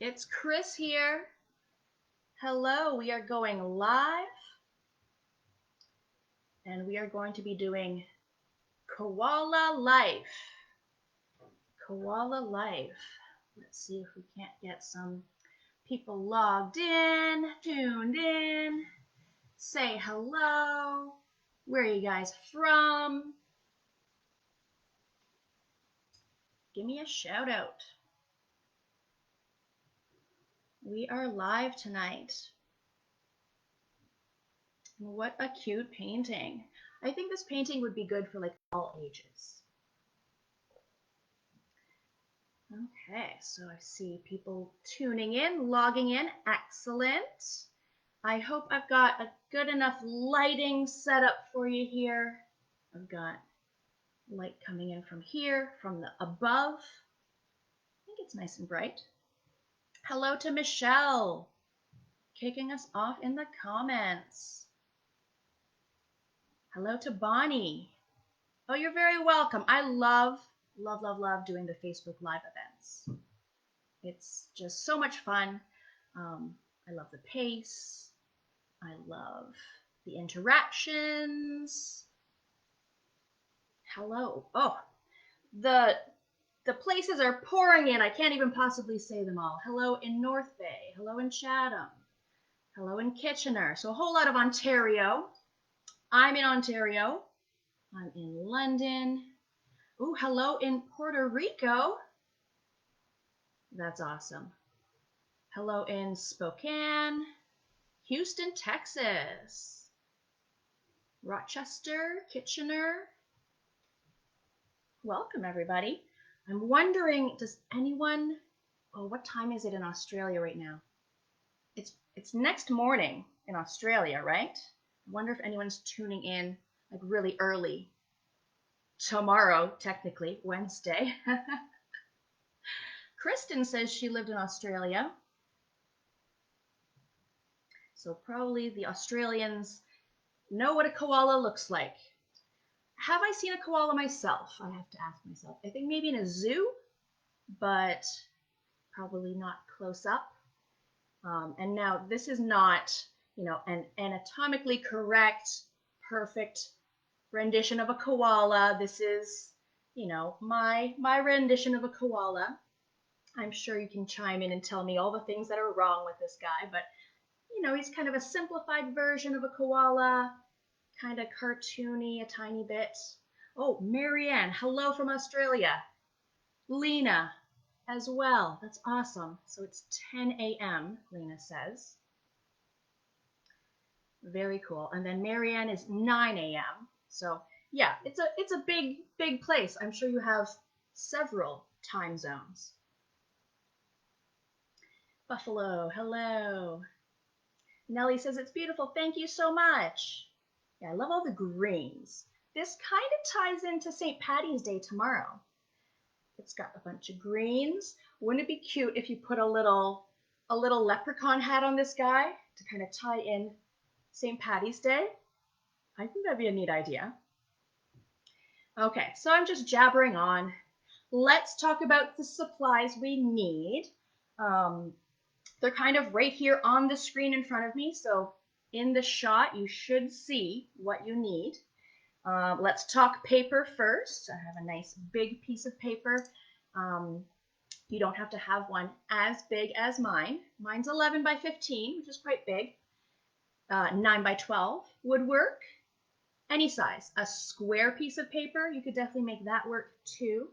It's Chris here. Hello, we are going live and we are going to be doing Koala Life. Koala Life. Let's see if we can't get some people logged in, tuned in. Say hello. Where are you guys from? Give me a shout out. We are live tonight. What a cute painting. I think this painting would be good for like all ages. Okay, so I see people tuning in, logging in. Excellent. I hope I've got a good enough lighting set up for you here. I've got light coming in from here, from the above. I think it's nice and bright. Hello to Michelle, kicking us off in the comments. Hello to Bonnie. Oh, you're very welcome. I love doing the Facebook Live events. It's just so much fun. I love the pace. I love the interactions. Hello. Oh, the places are pouring in. I can't even possibly say them all. Hello in North Bay. Hello in Chatham. Hello in Kitchener. So a whole lot of Ontario. I'm in Ontario. I'm in London. Ooh, hello in Puerto Rico. That's awesome. Hello in Spokane, Houston, Texas, Rochester, Kitchener. Welcome, everybody. I'm wondering, does anyone, what time is it in Australia right now? It's next morning in Australia, right? I wonder if anyone's tuning in like really early. Tomorrow, technically, Wednesday. Kristen says she lived in Australia. So probably the Australians know what a koala looks like. Have I seen a koala myself? I have to ask myself. I think maybe in a zoo, but probably not close up. And now this is not, an anatomically correct, perfect rendition of a koala. This is, my rendition of a koala. I'm sure you can chime in and tell me all the things that are wrong with this guy, but he's kind of a simplified version of a koala, kind of cartoony a tiny bit. Oh, Marianne, hello from Australia. Lena as well. That's awesome. So it's 10 a.m., Lena says. Very cool. And then Marianne is 9 a.m. So yeah, it's a big place. I'm sure you have several time zones. Buffalo, hello. Nellie says it's beautiful. Thank you so much. Yeah, I love all the greens. This kind of ties into St. Patty's Day tomorrow. It's got a bunch of greens. Wouldn't it be cute if you put a little leprechaun hat on this guy to kind of tie in St. Patty's Day? I think that'd be a neat idea. Okay, so I'm just jabbering on. Let's talk about the supplies we need. They're kind of right here on the screen in front of me. So in the shot, you should see what you need. Let's talk paper first. I have a nice big piece of paper. You don't have to have one as big as mine. Mine's 11 by 15, which is quite big. 9 by 12 would work. Any size. A square piece of paper, you could definitely make that work too.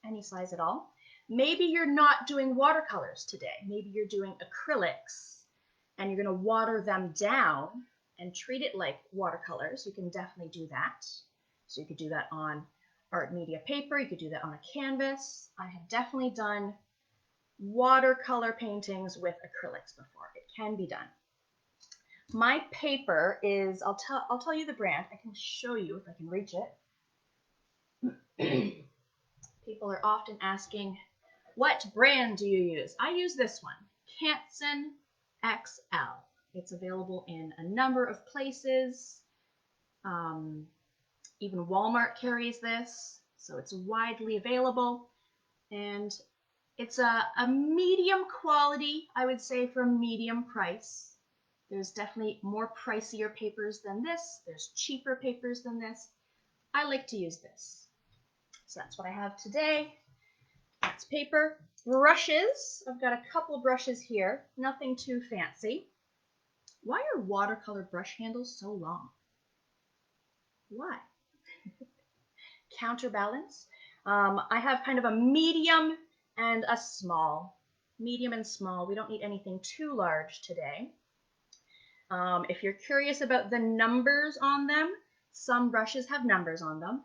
Any size at all. Maybe you're not doing watercolors today. Maybe you're doing acrylics and you're going to water them down and treat it like watercolors. You can definitely do that. So you could do that on art media paper. You could do that on a canvas. I have definitely done watercolor paintings with acrylics before. It can be done. My paper is, I'll tell you the brand. I can show you if I can reach it. People are often asking, what brand do you use? I use this one, Canson XL. It's available in a number of places. Even Walmart carries this, so it's widely available. And It's a medium quality, I would say, for medium price. There's definitely more pricier papers than this. There's cheaper papers than this. I like to use this. So that's what I have today. That's paper. Brushes. I've got a couple brushes here. Nothing too fancy. Why are watercolor brush handles so long? Why? Counterbalance. I have kind of a medium and a small. Medium and small. We don't need anything too large today. If you're curious about the numbers on them, some brushes have numbers on them.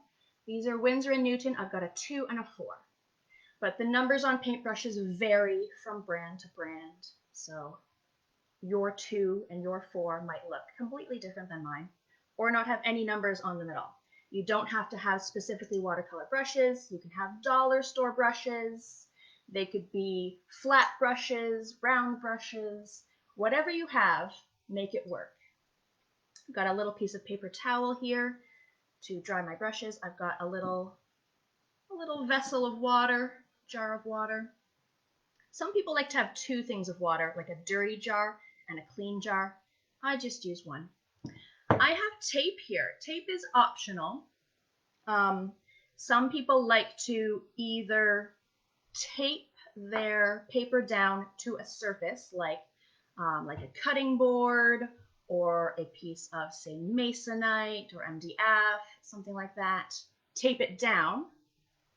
These are Winsor & Newton. I've got a 2 and a 4. But the numbers on paintbrushes vary from brand to brand. So your 2 and your 4 might look completely different than mine, or not have any numbers on them at all. You don't have to have specifically watercolor brushes. You can have dollar store brushes. They could be flat brushes, round brushes, whatever you have, make it work. I've got a little piece of paper towel here to dry my brushes. I've got a little vessel of water, jar of water. Some people like to have 2 things of water, like a dirty jar and a clean jar. I just use one. I have tape here. Tape is optional. Some people like to either tape their paper down to a surface, like a cutting board or a piece of, say, masonite or MDF, something like that. Tape it down.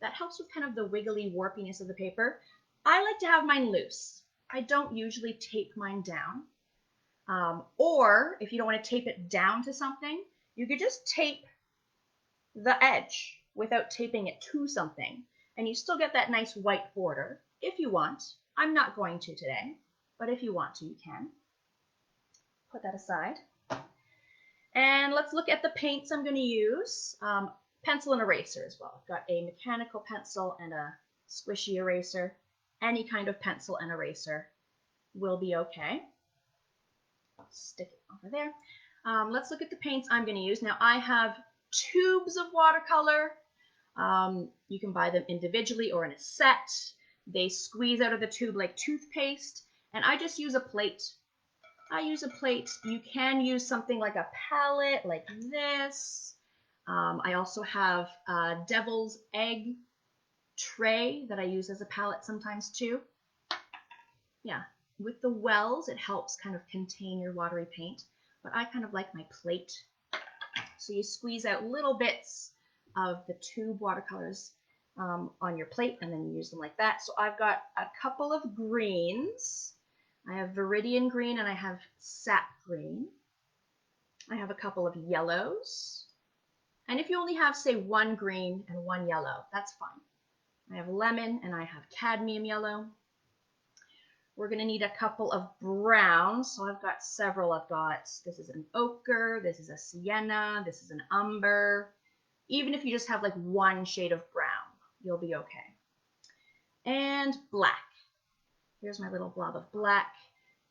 That helps with kind of the wiggly warpiness of the paper. I like to have mine loose. I don't usually tape mine down. Or if you don't want to tape it down to something, you could just tape the edge without taping it to something. And you still get that nice white border if you want. I'm not going to today, but if you want to, you can. Put that aside. And let's look at the paints I'm going to use. Pencil and eraser as well. I've got a mechanical pencil and a squishy eraser. Any kind of pencil and eraser will be okay. I'll stick it over there. Let's look at the paints I'm going to use. Now I have tubes of watercolor. You can buy them individually or in a set. They squeeze out of the tube like toothpaste, and I just use a plate. I use a plate. You can use something like a palette like this. I also have a devil's egg tray that I use as a palette sometimes too. Yeah, with the wells, it helps kind of contain your watery paint, but I kind of like my plate. So you squeeze out little bits of the tube watercolors on your plate, and then you use them like that. So I've got a couple of greens. I have Viridian green and I have sap green. I have a couple of yellows. And if you only have, say, 1 green and 1 yellow, that's fine. I have lemon and I have cadmium yellow. We're going to need a couple of browns. So I've got several. This is an ochre, this is a sienna, this is an umber. Even if you just have like 1 shade of brown, you'll be okay. And black. Here's my little blob of black.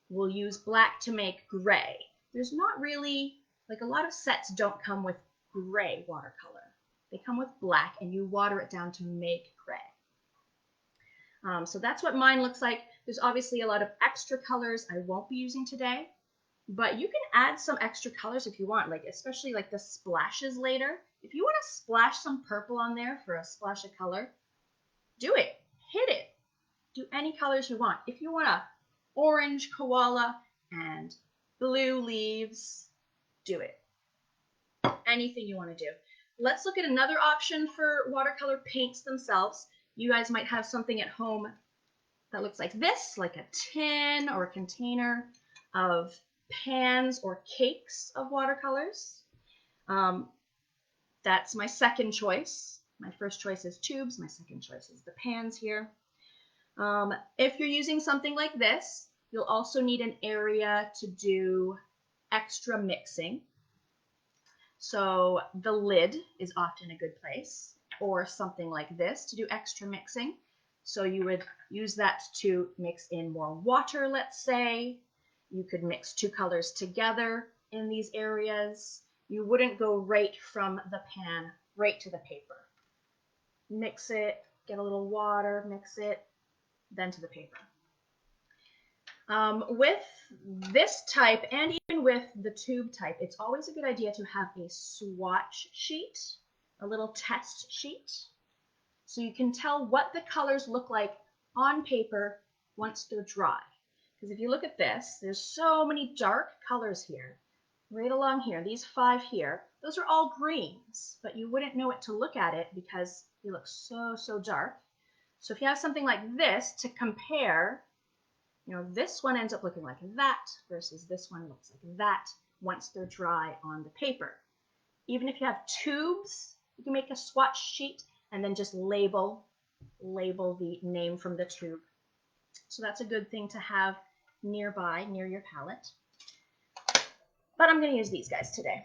We'll use black to make gray. There's not really, like, a lot of sets don't come with gray watercolor. They come with black and you water it down to make gray. So that's what mine looks like. There's obviously a lot of extra colors I won't be using today, but you can add some extra colors if you want, like especially like the splashes later. If you want to splash some purple on there for a splash of color, do it. Hit it. Do any colors you want. If you want a orange koala and blue leaves, do it. Anything you want to do. Let's look at another option for watercolor paints themselves. You guys might have something at home that looks like this, like a tin or a container of pans or cakes of watercolors. That's my second choice. My first choice is tubes. My second choice is the pans here. If you're using something like this, you'll also need an area to do extra mixing. So the lid is often a good place, or something like this to do extra mixing. So you would use that to mix in more water, let's say. You could mix 2 colors together in these areas. You wouldn't go right from the pan right to the paper. Mix it, get a little water, mix it, than to the paper. With this type, and even with the tube type, it's always a good idea to have a swatch sheet, a little test sheet, so you can tell what the colors look like on paper once they're dry. Because if you look at this, there's so many dark colors here, right along here. These 5 here, those are all greens, but you wouldn't know it to look at it because they look so dark. So if you have something like this to compare, you know, this one ends up looking like that versus this one looks like that once they're dry on the paper. Even if you have tubes, you can make a swatch sheet and then just label the name from the tube. So that's a good thing to have nearby, near your palette. But I'm going to use these guys today.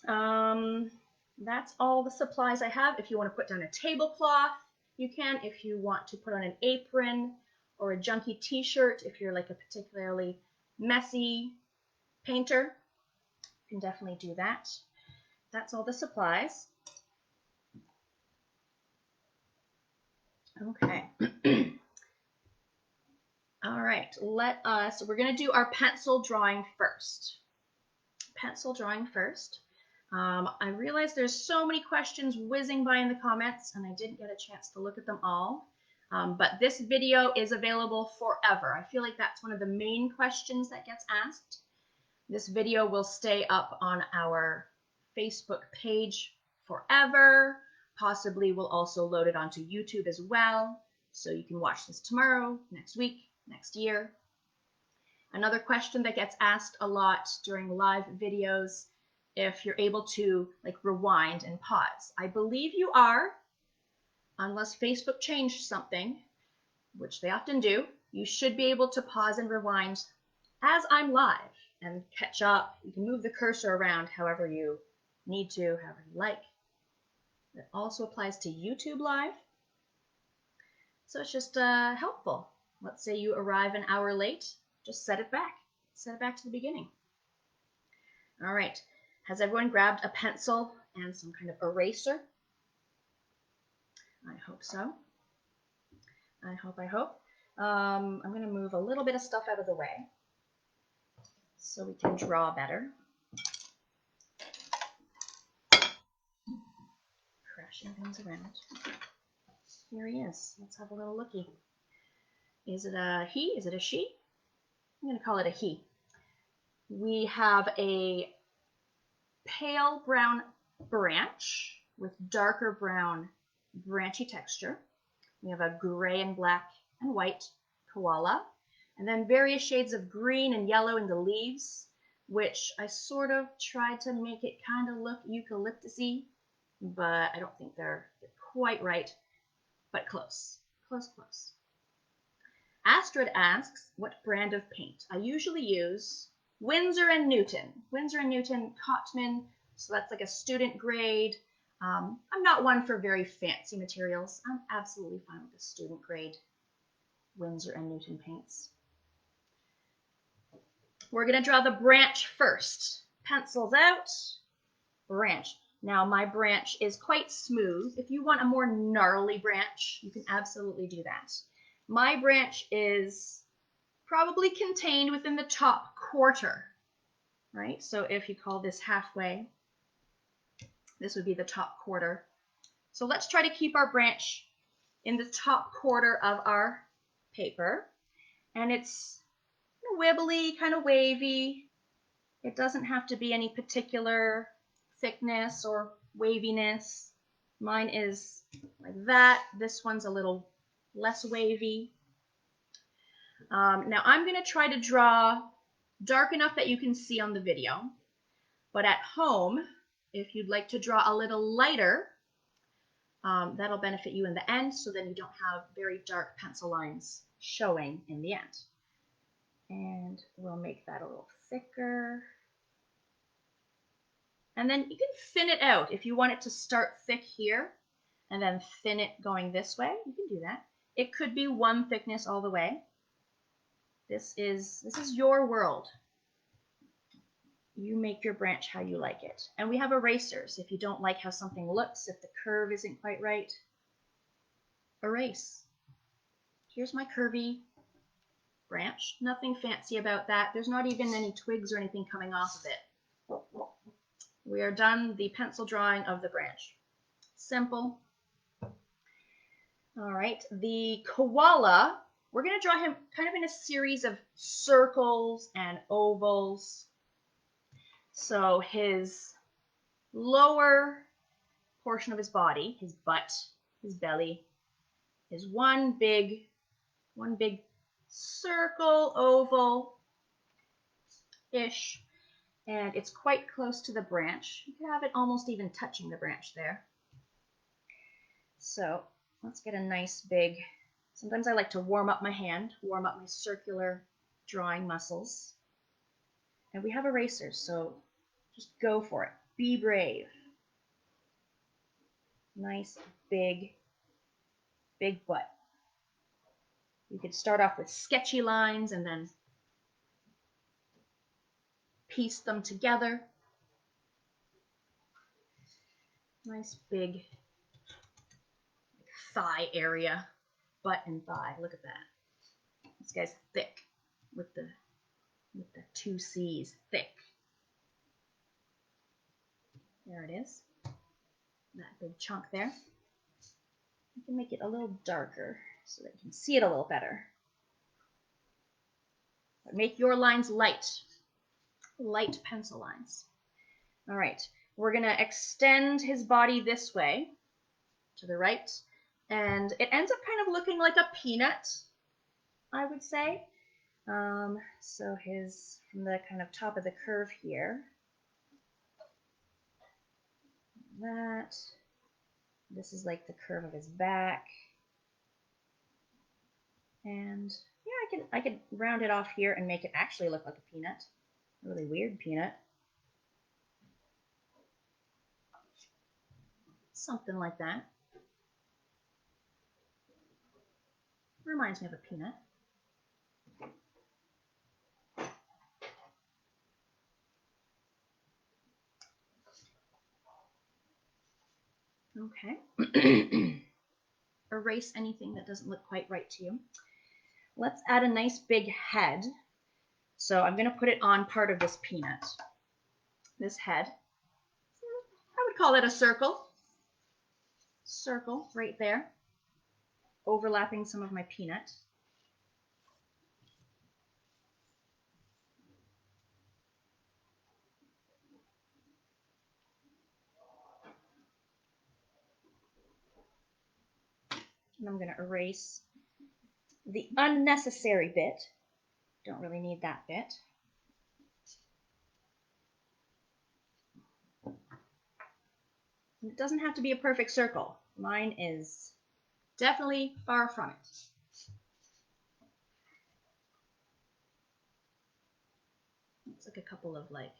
That's all the supplies I have. If you want to put down a tablecloth, you can. If you want to put on an apron or a junky t-shirt, if you're like a particularly messy painter, you can definitely do that. That's all the supplies. Okay. All right, we're going to do our pencil drawing first. Pencil drawing first. I realize there's so many questions whizzing by in the comments, and I didn't get a chance to look at them all. But this video is available forever. I feel like that's one of the main questions that gets asked. This video will stay up on our Facebook page forever. Possibly we'll also load it onto YouTube as well, so you can watch this tomorrow, next week, next year. Another question that gets asked a lot during live videos, if you're able to like rewind and pause. I believe you are, unless Facebook changed something, which they often do. You should be able to pause and rewind as I'm live and catch up. You can move the cursor around however you need to, however you like. It also applies to YouTube Live. So it's just helpful. Let's say you arrive an hour late, just set it back. Set it back to the beginning. All right, has everyone grabbed a pencil and some kind of eraser? I hope so. I hope. I'm going to move a little bit of stuff out of the way so we can draw better. Crashing things around. Here he is. Let's have a little looky. Is it a he? Is it a she? I'm going to call it a he. We have a pale brown branch with darker brown branchy texture. We have a gray and black and white koala, and then various shades of green and yellow in the leaves, which I sort of tried to make it kind of look eucalyptus-y, but I don't think they're quite right, but close. Close. Astrid asks, what brand of paint? I usually use Winsor & Newton. Winsor & Newton Cotman, so that's like a student grade. I'm not one for very fancy materials. I'm absolutely fine with the student grade Winsor & Newton paints. We're going to draw the branch first. Pencils out, branch. Now my branch is quite smooth. If you want a more gnarly branch, you can absolutely do that. My branch is probably contained within the top quarter, right? So if you call this halfway, this would be the top quarter. So let's try to keep our branch in the top quarter of our paper. And it's wibbly, kind of wavy. It doesn't have to be any particular thickness or waviness. Mine is like that. This one's a little less wavy. Now I'm going to try to draw dark enough that you can see on the video. But at home, if you'd like to draw a little lighter, that'll benefit you in the end, so then you don't have very dark pencil lines showing in the end. And we'll make that a little thicker. And then you can thin it out. If you want it to start thick here and then thin it going this way, you can do that. It could be one thickness all the way. This is your world. You make your branch how you like it. And we have erasers. If you don't like how something looks, if the curve isn't quite right, erase. here's my curvy branch. Nothing fancy about that. There's not even any twigs or anything coming off of it. We are done the pencil drawing of the branch. Simple. All right, the koala, we're going to draw him kind of in a series of circles and ovals. So his lower portion of his body, his butt, his belly, is one big circle, oval-ish, and it's quite close to the branch. You can have it almost even touching the branch there. So let's get a nice big, sometimes I like to warm up my hand, warm up my circular drawing muscles. And we have erasers, so just go for it. Be brave. Nice, big butt. You could start off with sketchy lines and then piece them together. Nice big thigh area, butt and thigh. Look at that. This guy's thick with the two C's, thick. There it is. That big chunk there. You can make it a little darker so that you can see it a little better. But make your lines light pencil lines. All right, we're gonna extend his body this way to the right, and it ends up kind of looking like a peanut, I would say. So from the kind of top of the curve here, this is like the curve of his back, and yeah, I could round it off here and make it actually look like a peanut, a really weird peanut, something like that. Reminds me of a peanut. Okay. Erase anything that doesn't look quite right to you. Let's add a nice big head. So I'm going to put it on part of this peanut. This head. I would call it a circle. Circle right there. Overlapping some of my peanut. And I'm going to erase the unnecessary bit. Don't really need that bit. It doesn't have to be a perfect circle. Mine is definitely far from it. It's like a couple of like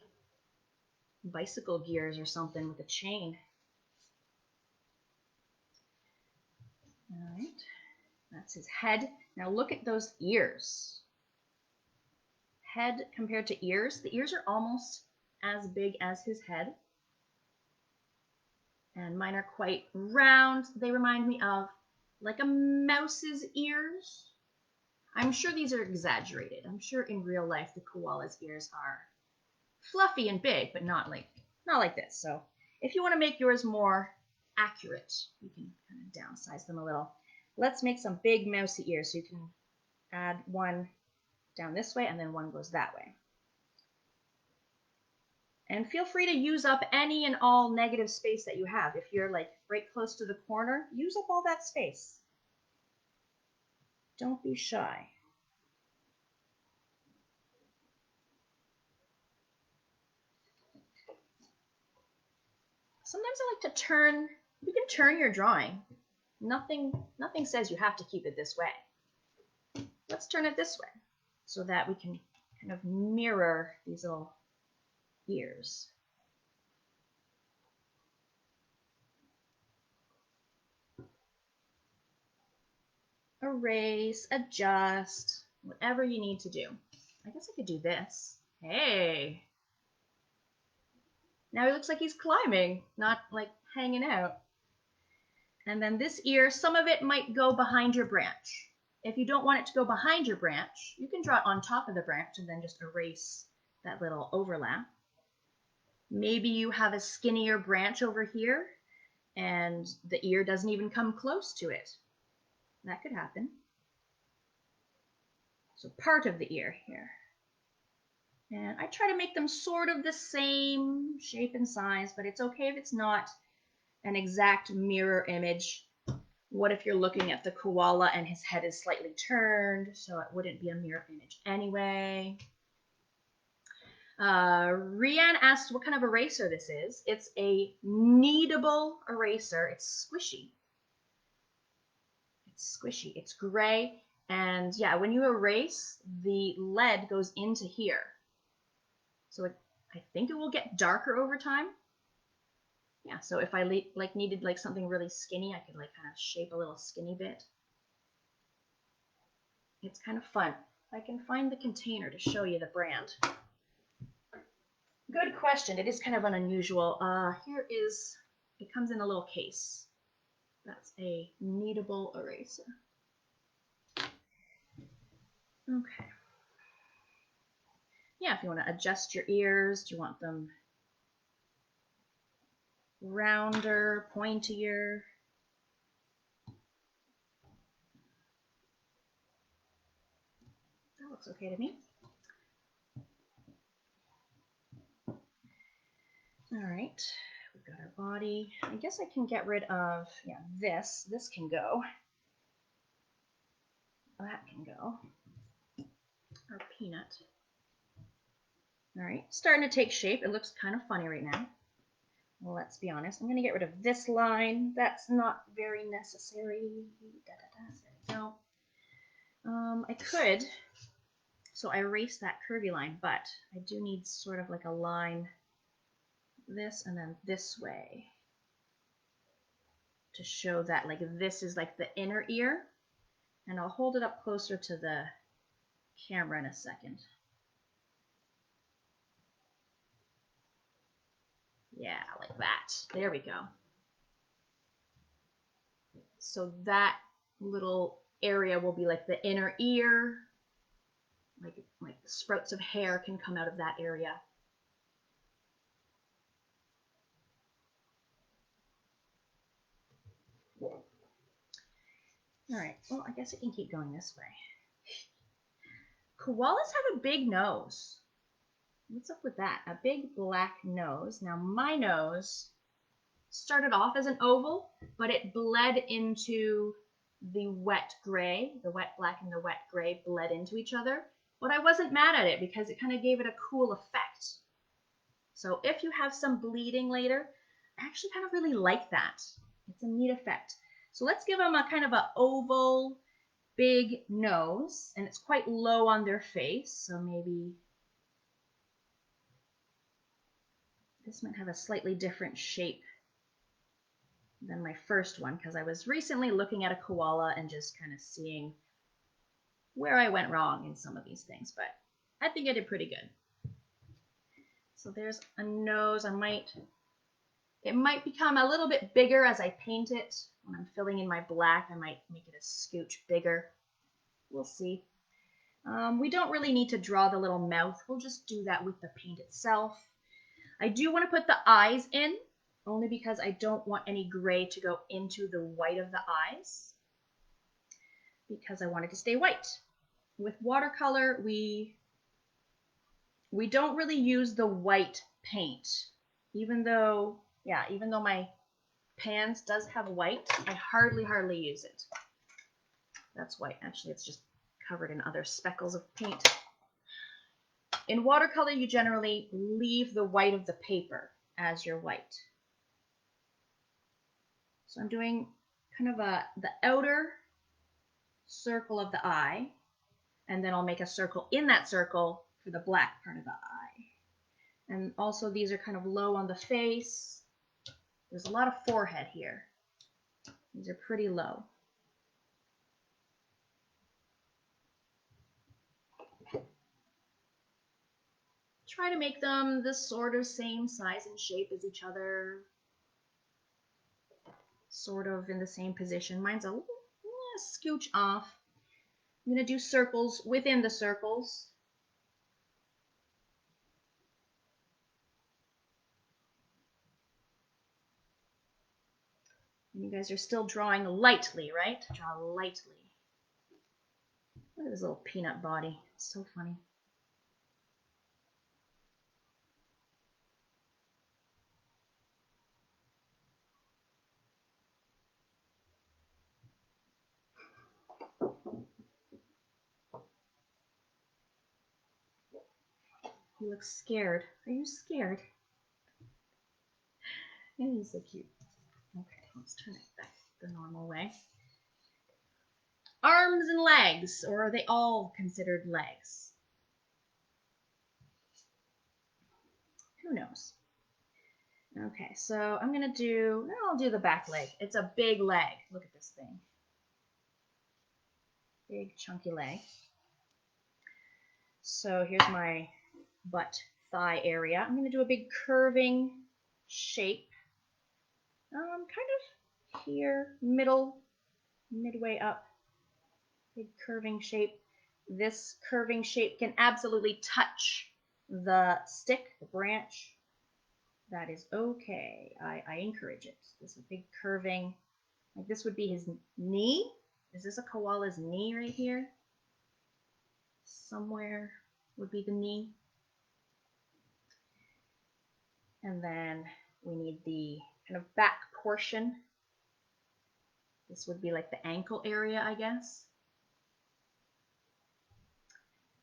bicycle gears or something with a chain. All right, that's his head. Now look at those ears. Head compared to ears. The ears are almost as big as his head. And mine are quite round. They remind me of like a mouse's ears. I'm sure these are exaggerated. I'm sure in real life the koala's ears are fluffy and big, but not like this. So if you want to make yours more accurate, you can kind of downsize them a little. Let's make some big mousy ears. So you can add one down this way and then one goes that way. And feel free to use up any and all negative space that you have. If you're like right close to the corner, use up all that space. Don't be shy. Sometimes I like to you can turn your drawing. Nothing says you have to keep it this way. Let's turn it this way so that we can kind of mirror these little ears. Erase, adjust, whatever you need to do. I guess I could do this. Hey. Now he looks like he's climbing, not like hanging out. And then this ear, some of it might go behind your branch. If you don't want it to go behind your branch, you can draw it on top of the branch and then just erase that little overlap. Maybe you have a skinnier branch over here and the ear doesn't even come close to it. That could happen. So part of the ear here. And I try to make them sort of the same shape and size, but it's okay if it's not an exact mirror image. What if you're looking at the koala and his head is slightly turned, so it wouldn't be a mirror image anyway. Rianne asked what kind of eraser this is. It's a kneadable eraser. It's squishy. It's squishy. It's gray. And yeah, when you erase, the lead goes into here. So I think it will get darker over time. Yeah, so if I needed something really skinny, I could kind of shape a little skinny bit. It's kind of fun. I can find the container to show you the brand. Good question. It is kind of an unusual. It comes in a little case. That's a kneadable eraser. Okay. Yeah, if you want to adjust your ears, do you want them rounder, pointier? That looks okay to me. All right, we've got our body. I guess I can get rid of, this. This can go. That can go. Our peanut. All right, starting to take shape. It looks kind of funny right now. Well, let's be honest. I'm going to get rid of this line. That's not very necessary. There we go. I could, so I erased that curvy line, but I do need sort of like a line this and then this way to show that this is like the inner ear, and I'll hold it up closer to the camera in a second. Yeah, like that. There we go. So that little area will be like the inner ear, like the sprouts of hair can come out of that area. All right, well, I guess I can keep going this way. Koalas have a big nose. What's up with that? A big black nose. Now, my nose started off as an oval, but it bled into the wet gray. The wet black and the wet gray bled into each other. But I wasn't mad at it because it kind of gave it a cool effect. So if you have some bleeding later, I actually kind of really like that. It's a neat effect. So let's give them a kind of an oval, big nose, and it's quite low on their face, so maybe this might have a slightly different shape than my first one, because I was recently looking at a koala and just kind of seeing where I went wrong in some of these things, but I think I did pretty good. So there's a nose. It might become a little bit bigger as I paint it. When I'm filling in my black, I might make it a scooch bigger. We'll see. We don't really need to draw the little mouth. We'll just do that with the paint itself. I do want to put the eyes in, only because I don't want any gray to go into the white of the eyes, because I want it to stay white. With watercolor, we don't really use the white paint, even though my pans does have white, I hardly use it. That's white. Actually, it's just covered in other speckles of paint. In watercolor, you generally leave the white of the paper as your white. So I'm doing kind of the outer circle of the eye, and then I'll make a circle in that circle for the black part of the eye. And also these are kind of low on the face. There's a lot of forehead here. These are pretty low. Try to make them the sort of same size and shape as each other. Sort of in the same position. Mine's a scooch off. I'm going to do circles within the circles. And you guys are still drawing lightly, right? Draw lightly. Look at this little peanut body. It's so funny. He looks scared. Are you scared? Yeah, he's so cute. Okay, let's turn it back the normal way. Arms and legs, or are they all considered legs? Who knows? Okay, so I'll do the back leg. It's a big leg. Look at this thing. Big chunky leg. So here's my butt thigh area. I'm going to do a big curving shape. Kind of here, midway up. Big curving shape. This curving shape can absolutely touch the stick, the branch. That is okay. I encourage it. This is a big curving. Like this would be his knee. Is this a koala's knee right here? Somewhere would be the knee. And then we need the kind of back portion. This would be like the ankle area, I guess.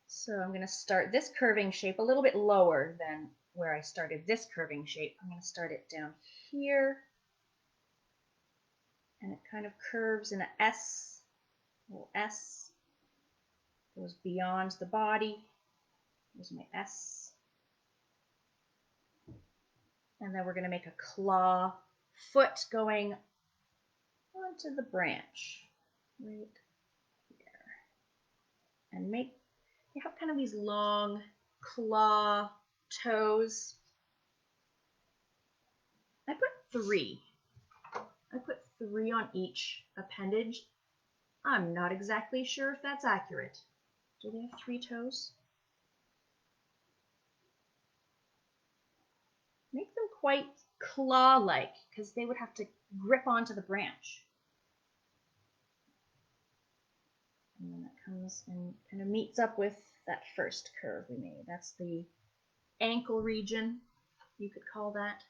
So I'm going to start this curving shape a little bit lower than where I started this curving shape. I'm going to start it down here. And it kind of curves in an S, a little S. Goes beyond the body. There's my S. And then we're going to make a claw foot going onto the branch. Right there. And you have kind of these long claw toes. I put 3. I put 3 on each appendage. I'm not exactly sure if that's accurate. Do they have 3 toes? Make them quite claw-like, because they would have to grip onto the branch. And then that comes and kind of meets up with that first curve we made. That's the ankle region, you could call that.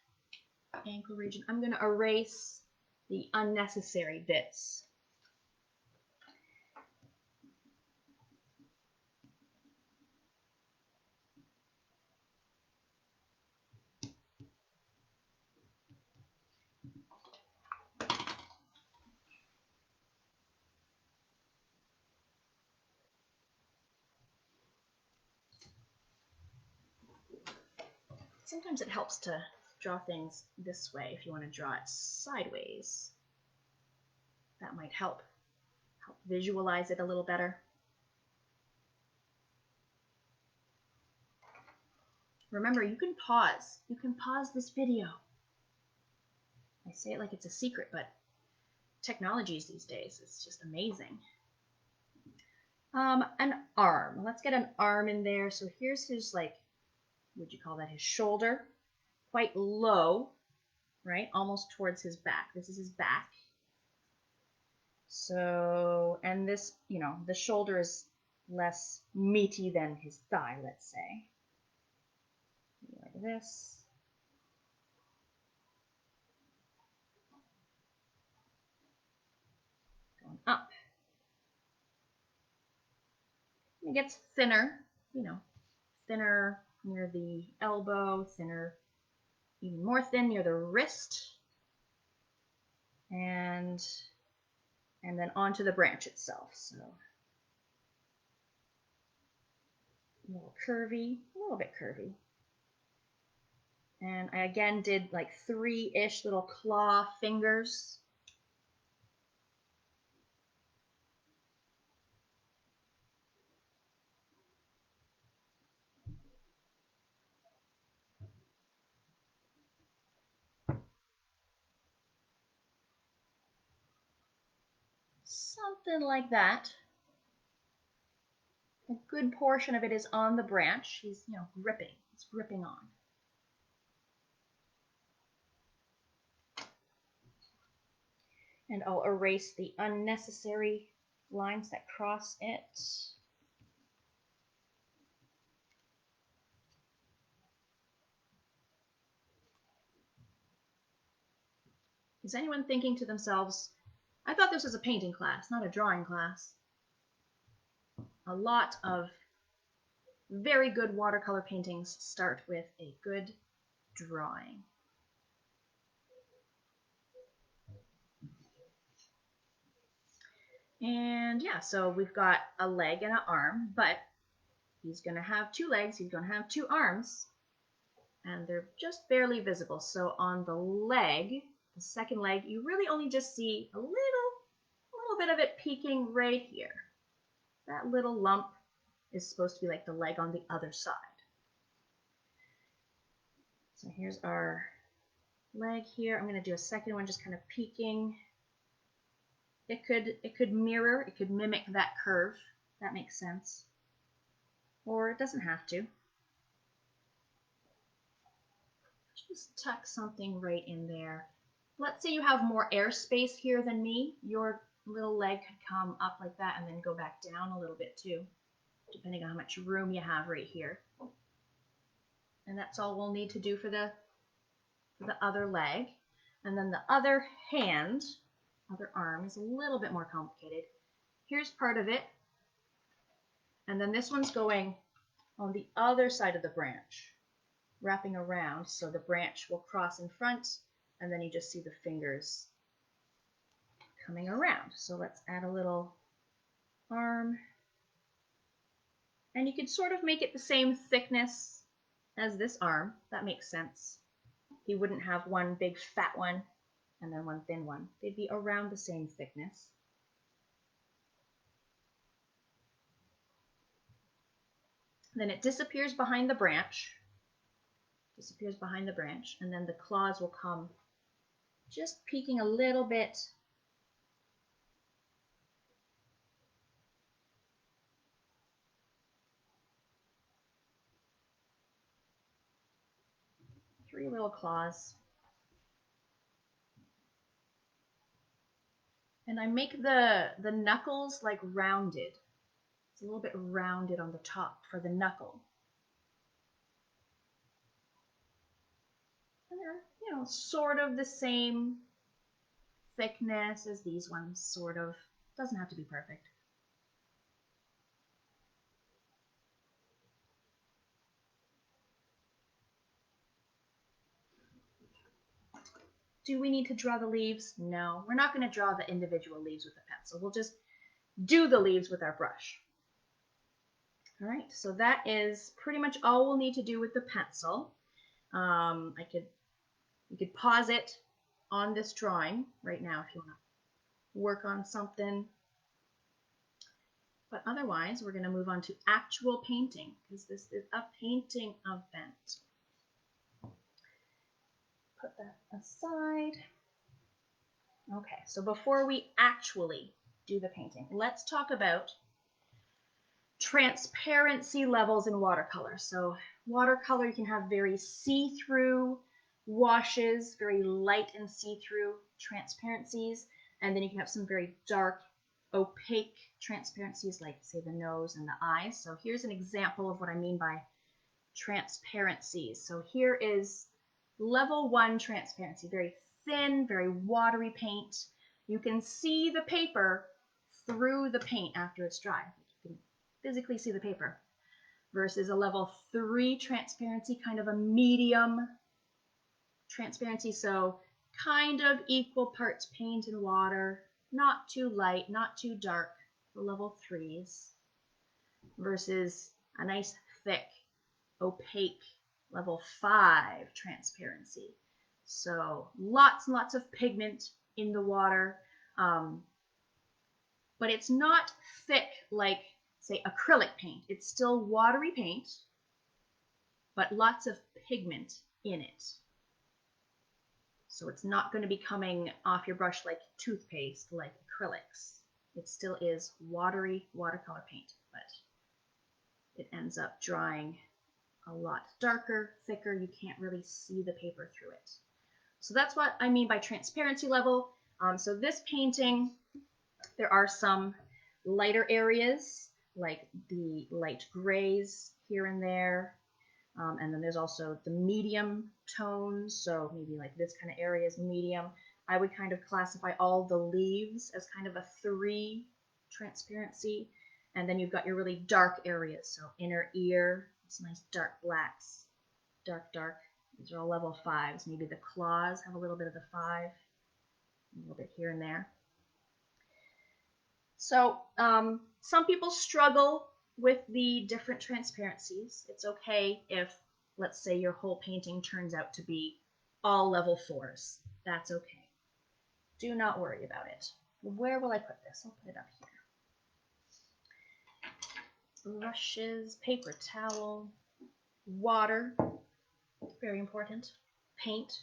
Ankle region. I'm going to erase the unnecessary bits. Sometimes it helps to draw things this way if you want to draw it sideways. That might help visualize it a little better. Remember, you can pause. You can pause this video. I say it like it's a secret, but technologies these days, it's just amazing. An arm. Let's get an arm in there. So here's his, like, would you call that his shoulder? Quite low, right? Almost towards his back. This is his back. So, and this, the shoulder is less meaty than his thigh, let's say. Like this. Going up. It gets thinner, thinner near the elbow, thinner, even more thin near the wrist, and then onto the branch itself. So a little bit curvy. And I again did like 3-ish little claw fingers. Something like that. A good portion of it is on the branch. He's, gripping. It's gripping on. And I'll erase the unnecessary lines that cross it. Is anyone thinking to themselves, I thought this was a painting class, not a drawing class? A lot of very good watercolor paintings start with a good drawing. And yeah, so we've got a leg and an arm, but he's going to have two legs, he's going to have two arms, and they're just barely visible. So on the leg, the second leg, you really only just see a little bit of it peeking right here. That little lump is supposed to be like the leg on the other side. So here's our leg here. I'm going to do a second one just kind of peeking. It could mirror, it could mimic that curve. That makes sense. Or it doesn't have to. Just tuck something right in there. Let's say you have more airspace here than me. Your little leg could come up like that and then go back down a little bit too, depending on how much room you have right here. And that's all we'll need to do for the other leg. And then the other hand, other arm, is a little bit more complicated. Here's part of it. And then this one's going on the other side of the branch, wrapping around. So the branch will cross in front, and then you just see the fingers coming around. So let's add a little arm. And you could sort of make it the same thickness as this arm. That makes sense. He wouldn't have one big fat one and then one thin one. They'd be around the same thickness. Then it disappears behind the branch. And then the claws will come just peeking a little bit. Three little claws. And I make the knuckles like rounded. It's a little bit rounded on the top for the knuckle. And they're, sort of the same thickness as these ones, sort of. Doesn't have to be perfect. Do we need to draw the leaves? No, we're not going to draw the individual leaves with a pencil. We'll just do the leaves with our brush. All right, so that is pretty much all we'll need to do with the pencil. You could pause it on this drawing right now if you want to work on something. But otherwise, we're going to move on to actual painting because this is a painting event. Put that aside. Okay, so before we actually do the painting, let's talk about transparency levels in watercolor. So watercolor, you can have very see-through washes, very light and see-through transparencies, and then you can have some very dark, opaque transparencies like, say, the nose and the eyes. So here's an example of what I mean by transparencies. So here is level 1 transparency, very thin, very watery paint. You can see the paper through the paint after it's dry. You can physically see the paper. Versus a level 3 transparency, kind of a medium transparency, so kind of equal parts paint and water, not too light, not too dark, the level 3s, versus a nice thick, opaque level 5 transparency. So lots and lots of pigment in the water, but it's not thick like, say, acrylic paint. It's still watery paint, but lots of pigment in it. So it's not going to be coming off your brush like toothpaste, like acrylics. It still is watery watercolor paint, but it ends up drying a lot darker, thicker. You can't really see the paper through it. So that's what I mean by transparency level. So this painting, there are some lighter areas, like the light grays here and there. And then there's also the medium tones. So maybe like this kind of area is medium. I would kind of classify all the leaves as kind of a 3 transparency. And then you've got your really dark areas. So inner ear, it's nice dark blacks, dark. These are all level 5s. Maybe the claws have a little bit of the 5, a little bit here and there. So some people struggle with the different transparencies. It's okay if, let's say, your whole painting turns out to be all level 4s. That's okay. Do not worry about it. Where will I put this? I'll put it up here. Brushes, paper towel, water, very important. Paint,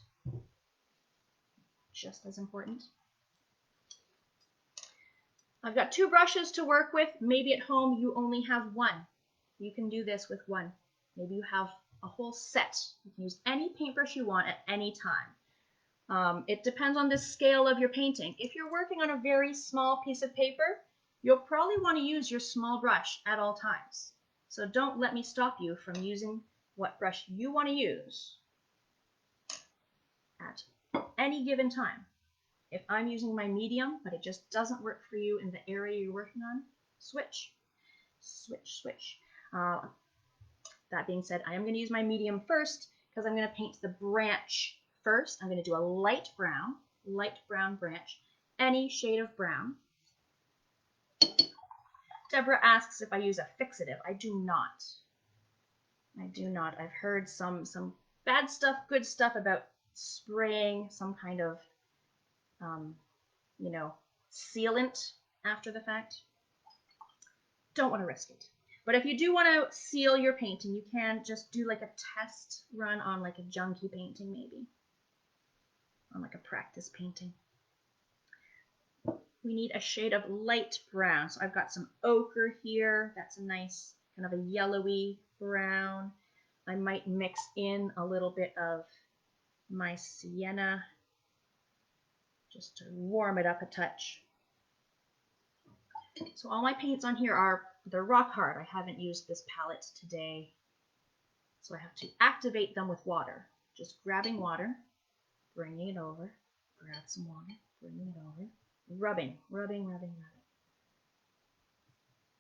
just as important. I've got 2 brushes to work with. Maybe at home you only have 1. You can do this with 1. Maybe you have a whole set. You can use any paintbrush you want at any time. It depends on the scale of your painting. If you're working on a very small piece of paper, you'll probably want to use your small brush at all times. So don't let me stop you from using what brush you want to use at any given time. If I'm using my medium, but it just doesn't work for you in the area you're working on, switch. That being said, I am going to use my medium first because I'm going to paint the branch first. I'm going to do a light brown branch, any shade of brown. Deborah asks if I use a fixative. I do not. I've heard some bad stuff, good stuff about spraying some kind of sealant after the fact. Don't want to risk it. But if you do want to seal your painting, you can just do like a test run on like a junky painting, maybe. On like a practice painting. We need a shade of light brown. So I've got some ochre here. That's a nice kind of a yellowy brown. I might mix in a little bit of my sienna just to warm it up a touch. So all my paints on here they're rock hard. I haven't used this palette today. So I have to activate them with water. Just grabbing water, bringing it over, grab some water, bringing it over, rubbing.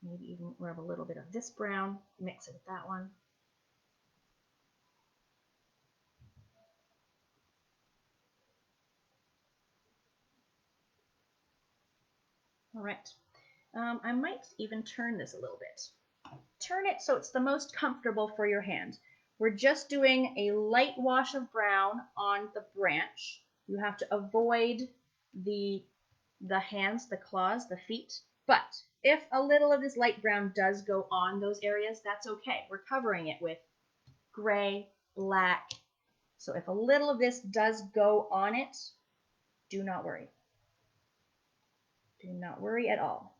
Maybe even rub a little bit of this brown, mix it with that one. All right. I might even turn this a little bit. Turn it so it's the most comfortable for your hand. We're just doing a light wash of brown on the branch. You have to avoid the hands, the claws, the feet. But if a little of this light brown does go on those areas, that's okay. We're covering it with gray, black. So if a little of this does go on it, do not worry. Do not worry at all.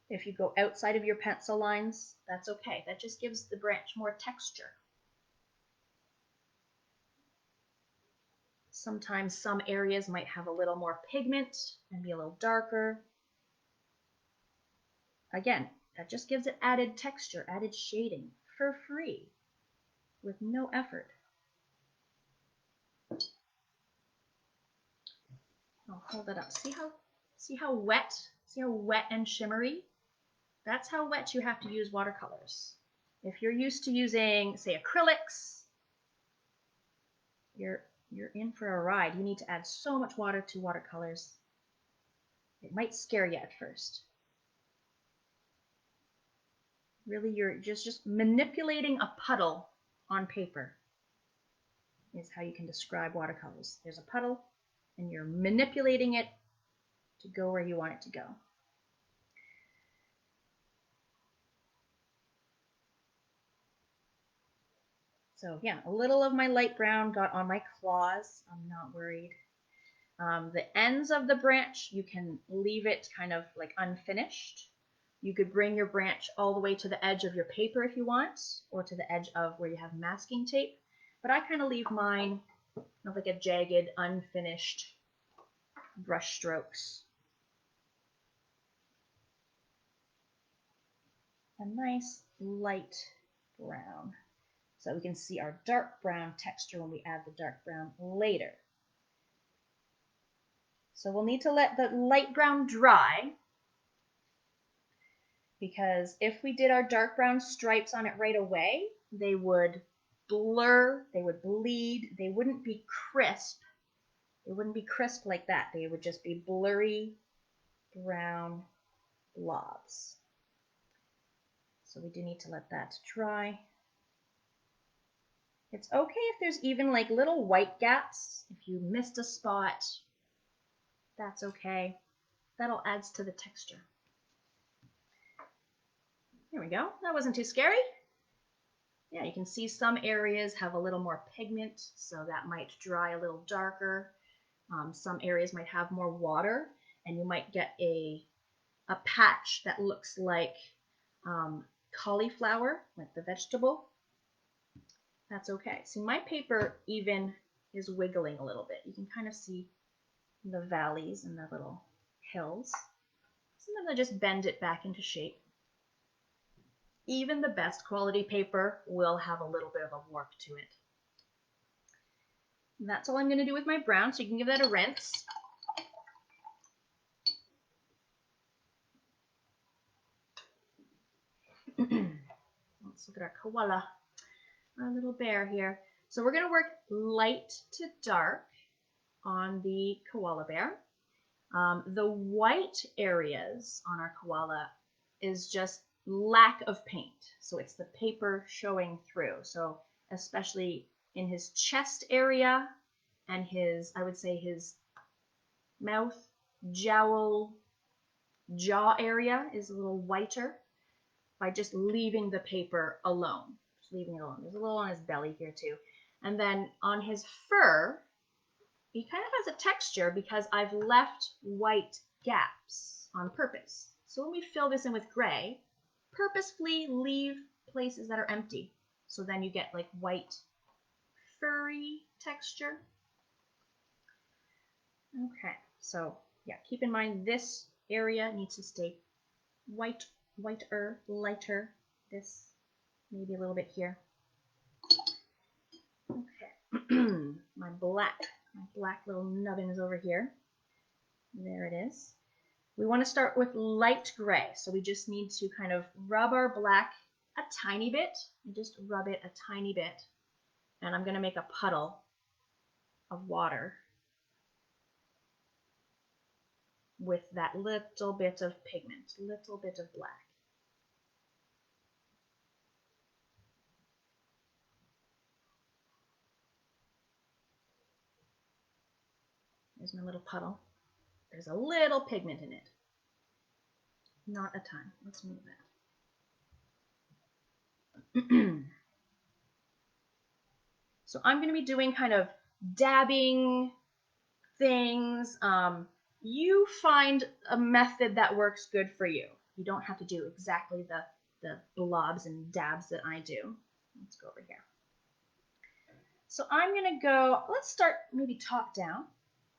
If you go outside of your pencil lines, that's okay. That just gives the branch more texture. Sometimes some areas might have a little more pigment and be a little darker. Again, that just gives it added texture, added shading for free with no effort. I'll hold it up. See how wet and shimmery? That's how wet you have to use watercolors. If you're used to using, say, acrylics, you're in for a ride. You need to add so much water to watercolors. It might scare you at first. Really, you're just manipulating a puddle on paper is how you can describe watercolors. There's a puddle, and you're manipulating it to go where you want it to go. So yeah, a little of my light brown got on my claws. I'm not worried. The ends of the branch, you can leave it kind of like unfinished, You could bring your branch all the way to the edge of your paper if you want, or to the edge of where you have masking tape. But I kind of leave mine like a jagged, unfinished brush strokes. A nice light brown, so we can see our dark brown texture when we add the dark brown later. So we'll need to let the light brown dry, because if we did our dark brown stripes on it right away, they would blur, they would bleed, they wouldn't be crisp. They wouldn't be crisp like that. They would just be blurry brown blobs. So we do need to let that dry. It's okay if there's even like little white gaps. If you missed a spot, that's okay. That'll adds to the texture. There we go. That wasn't too scary. Yeah, you can see some areas have a little more pigment, so that might dry a little darker. Some areas might have more water, and you might get a patch that looks like cauliflower, like the vegetable. That's okay. See, my paper even is wiggling a little bit. You can kind of see the valleys and the little hills. Sometimes I just bend it back into shape. Even the best quality paper will have a little bit of a warp to it. And that's all I'm going to do with my brown, so you can give that a rinse. Let's look at our koala, our little bear here. So we're going to work light to dark on the koala bear. The white areas on our koala is just lack of paint. So it's the paper showing through. So especially in his chest area and his, I would say his mouth, jowl, jaw area is a little whiter by just leaving the paper alone. Just leaving it alone. There's a little on his belly here too. And then on his fur, he kind of has a texture because I've left white gaps on purpose. So when we fill this in with gray, purposefully leave places that are empty. So then you get like white, furry texture. Okay, so yeah, keep in mind this area needs to stay whiter, lighter. This maybe a little bit here. Okay, my black little nubbin is over here. There it is. We want to start with light gray, so we just need to kind of rub our black a tiny bit. Just rub it a tiny bit, and I'm going to make a puddle of water with that little bit of pigment, little bit of black. There's my little puddle. There's a little pigment in it. Not a ton. Let's move that. So I'm going to be doing kind of dabbing things. You find a method that works good for you. You don't have to do exactly the blobs and dabs that I do. Let's go over here. So I'm going to go, let's start maybe top down.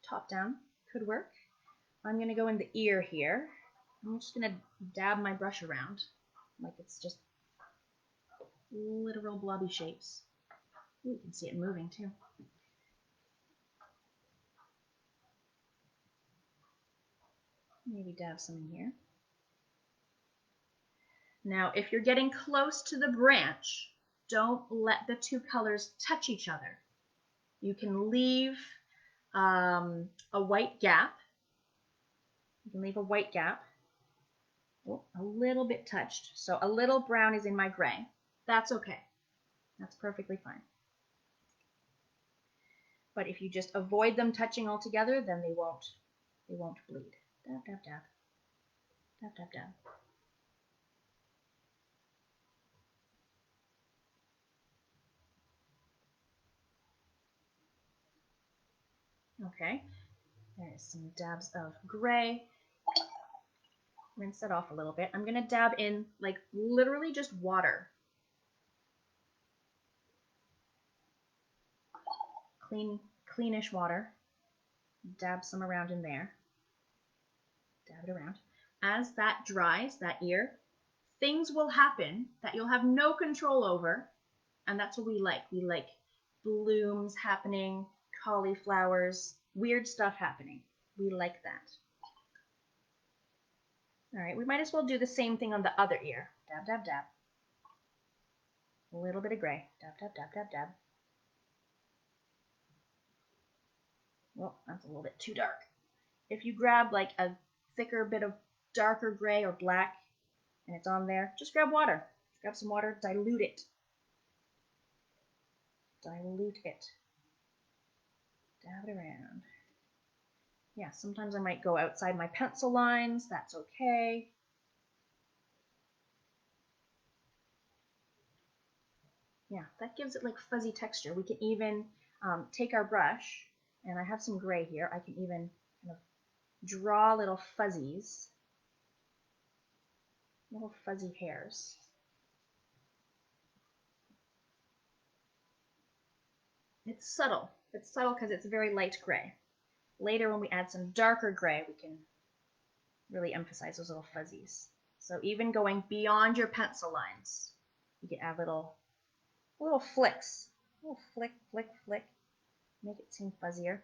Top down could work. I'm going to go in the ear here. I'm just going to dab my brush around like it's just literal blobby shapes. Ooh, you can see it moving too. Maybe dab some in here. Now, if you're getting close to the branch, don't let the two colors touch each other. You can leave a white gap. You can leave a white gap. Oh, a little bit touched. So a little brown is in my gray. That's okay. That's perfectly fine. But if you just avoid them touching altogether, then they won't bleed. Dab, dab, dab. Dab, dab, dab. Okay, there's some dabs of gray. Rinse that off a little bit. I'm going to dab in like literally just water. Cleanish water. Dab some around in there. Dab it around. As that dries, that ear, things will happen that you'll have no control over, and that's what we like. We like blooms happening, cauliflowers, weird stuff happening. We like that. All right, we might as well do the same thing on the other ear. Dab, dab, dab. A little bit of gray. Dab, dab, dab, dab, dab. Well, that's a little bit too dark. If you grab like a thicker bit of darker gray or black and it's on there, just grab water. Grab some water, dilute it. Dilute it. Dab it around. Yeah, sometimes I might go outside my pencil lines. That's okay. Yeah, that gives it like fuzzy texture. We can even take our brush, and I have some gray here. I can even kind of draw little fuzzies, little fuzzy hairs. It's subtle. It's subtle because it's very light gray. Later, when we add some darker gray, we can really emphasize those little fuzzies. So even going beyond your pencil lines, you can add little flicks. Little flick, flick, flick. Make it seem fuzzier.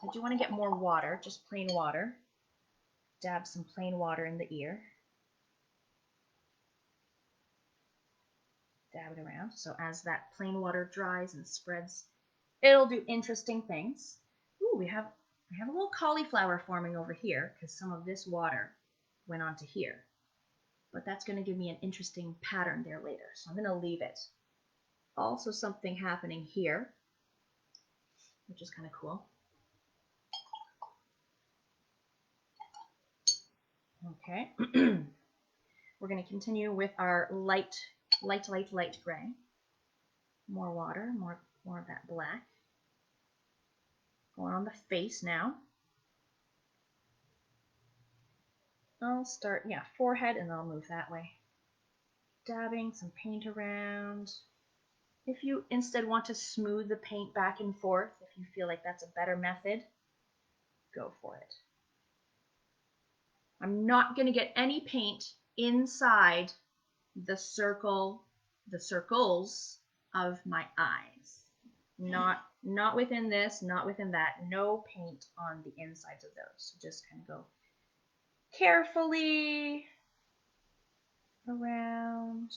I do want to get more water, just plain water. Dab some plain water in the ear. Dab it around. So as that plain water dries and spreads, it'll do interesting things. Ooh, I have a little cauliflower forming over here because some of this water went onto here. But that's going to give me an interesting pattern there later. So I'm going to leave it. Also something happening here, which is kind of cool. Okay. We're going to continue with our light gray. More water, more of that black. Going on the face now. I'll start, forehead, and then I'll move that way. Dabbing some paint around. If you instead want to smooth the paint back and forth, if you feel like that's a better method, go for it. I'm not going to get any paint inside the circles of my eyes. Not within this, not within that. No paint on the insides of those. So just kind of go carefully around.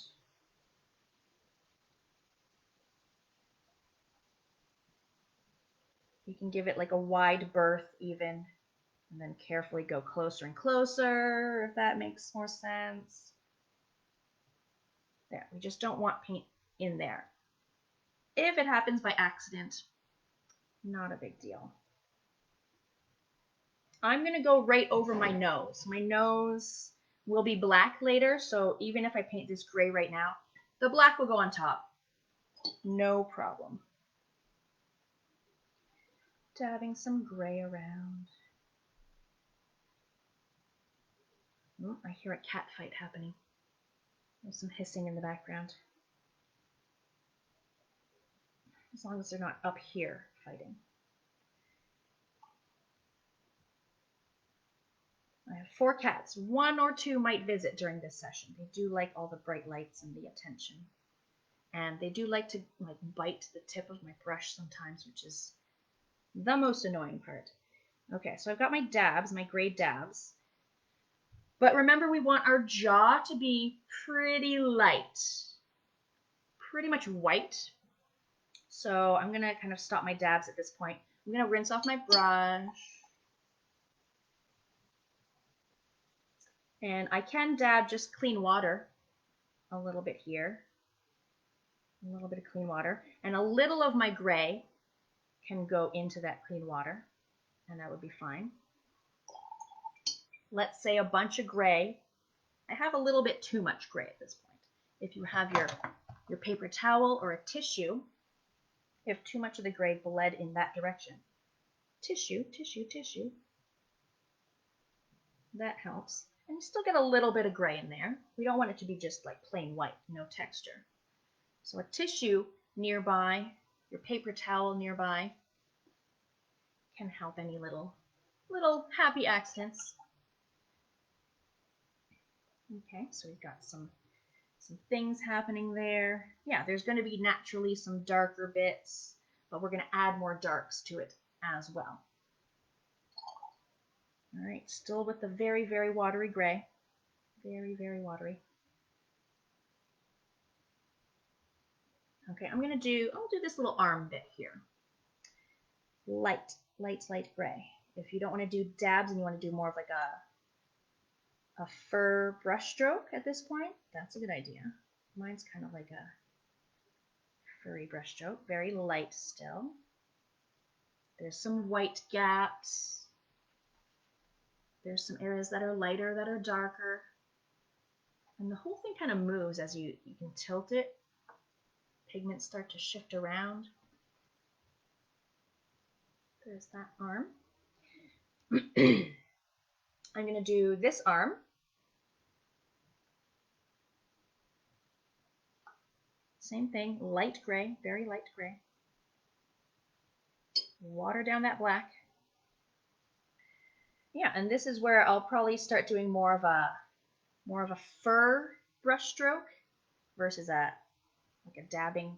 You can give it like a wide berth even, and then carefully go closer and closer, if that makes more sense. There, we just don't want paint in there. If it happens by accident, not a big deal. I'm going to go right over my nose. My nose will be black later, so even if I paint this gray right now, the black will go on top. No problem. Dabbing some gray around. Oh, I hear a cat fight happening. There's some hissing in the background. As long as they're not up here fighting. I have 4 cats. 1 or 2 might visit during this session. They do like all the bright lights and the attention. And they do like to bite the tip of my brush sometimes, which is the most annoying part. Okay, so I've got my dabs, my gray dabs. But remember, we want our jaw to be pretty light, pretty much white. So I'm going to kind of stop my dabs at this point. I'm going to rinse off my brush. And I can dab just clean water a little bit here. A little bit of clean water. And a little of my gray can go into that clean water. And that would be fine. Let's say a bunch of gray. I have a little bit too much gray at this point. If you have your paper towel or a tissue, if too much of the gray bled in that direction. Tissue. That helps. And you still get a little bit of gray in there. We don't want it to be just like plain white, no texture. So a tissue nearby, your paper towel nearby, can help any little happy accidents. Okay, so we've got some things happening there. Yeah, there's going to be naturally some darker bits, but we're going to add more darks to it as well. All right, still with the very, very watery gray. Very, very watery. Okay, I'll do this little arm bit here. Light gray. If you don't want to do dabs and you want to do more of like a fur brush stroke at this point, that's a good idea. Mine's kind of like a furry brush stroke, very light still. There's some white gaps. There's some areas that are lighter, that are darker. And the whole thing kind of moves as you can tilt it. Pigments start to shift around. There's that arm. I'm going to do this arm. Same thing, light gray, very light gray. Water down that black. Yeah, and this is where I'll probably start doing more of a fur brush stroke versus like a dabbing.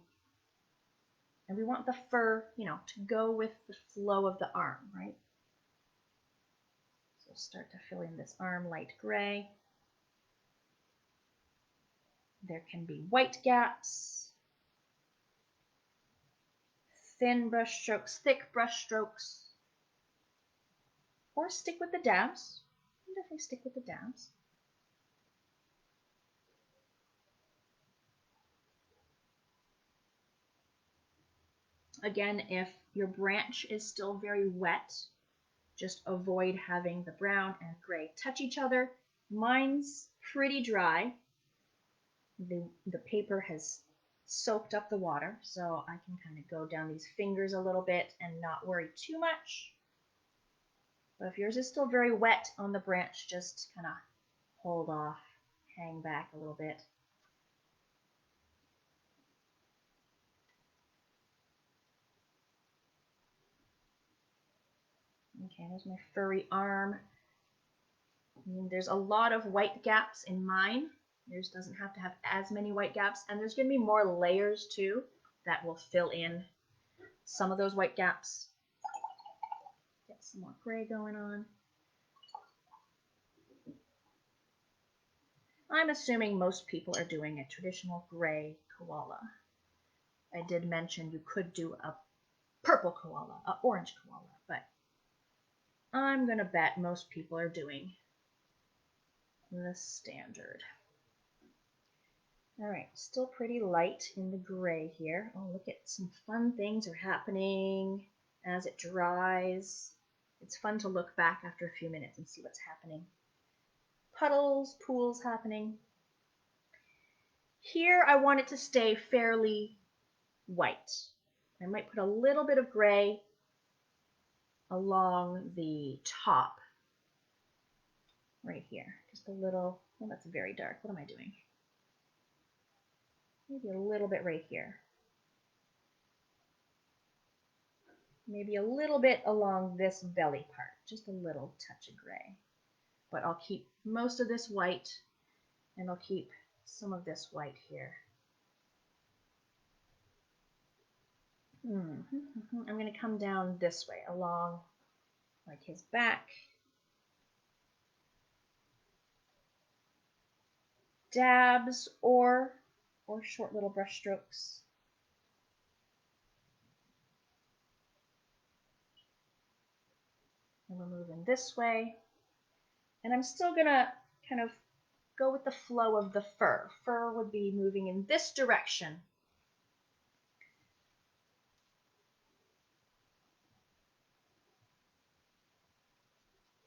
And we want the fur, to go with the flow of the arm, right? So start to fill in this arm light gray. There can be white gaps, thin brush strokes, thick brush strokes, or stick with the dabs. You can definitely stick with the dabs. Again, if your branch is still very wet, just avoid having the brown and gray touch each other. Mine's pretty dry. The paper has soaked up the water, so I can kind of go down these fingers a little bit and not worry too much. But if yours is still very wet on the branch, just kind of hold off, hang back a little bit. Okay, there's my furry arm. There's a lot of white gaps in mine. Yours doesn't have to have as many white gaps, and there's going to be more layers too that will fill in some of those white gaps. Get some more gray going on. I'm assuming most people are doing a traditional gray koala. I did mention you could do a purple koala, an orange koala, but I'm going to bet most people are doing the standard. All right, still pretty light in the gray here. Oh, look at some fun things are happening as it dries. It's fun to look back after a few minutes and see what's happening. Puddles, pools happening. Here I want it to stay fairly white. I might put a little bit of gray along the top right here. Just a little, well, that's very dark. What am I doing? Maybe a little bit right here. Maybe a little bit along this belly part, just a little touch of gray. But I'll keep most of this white, and I'll keep some of this white here. I'm going to come down this way, along like his back. Dabs or short little brush strokes. And we're moving this way. And I'm still going to kind of go with the flow of the fur. Fur would be moving in this direction.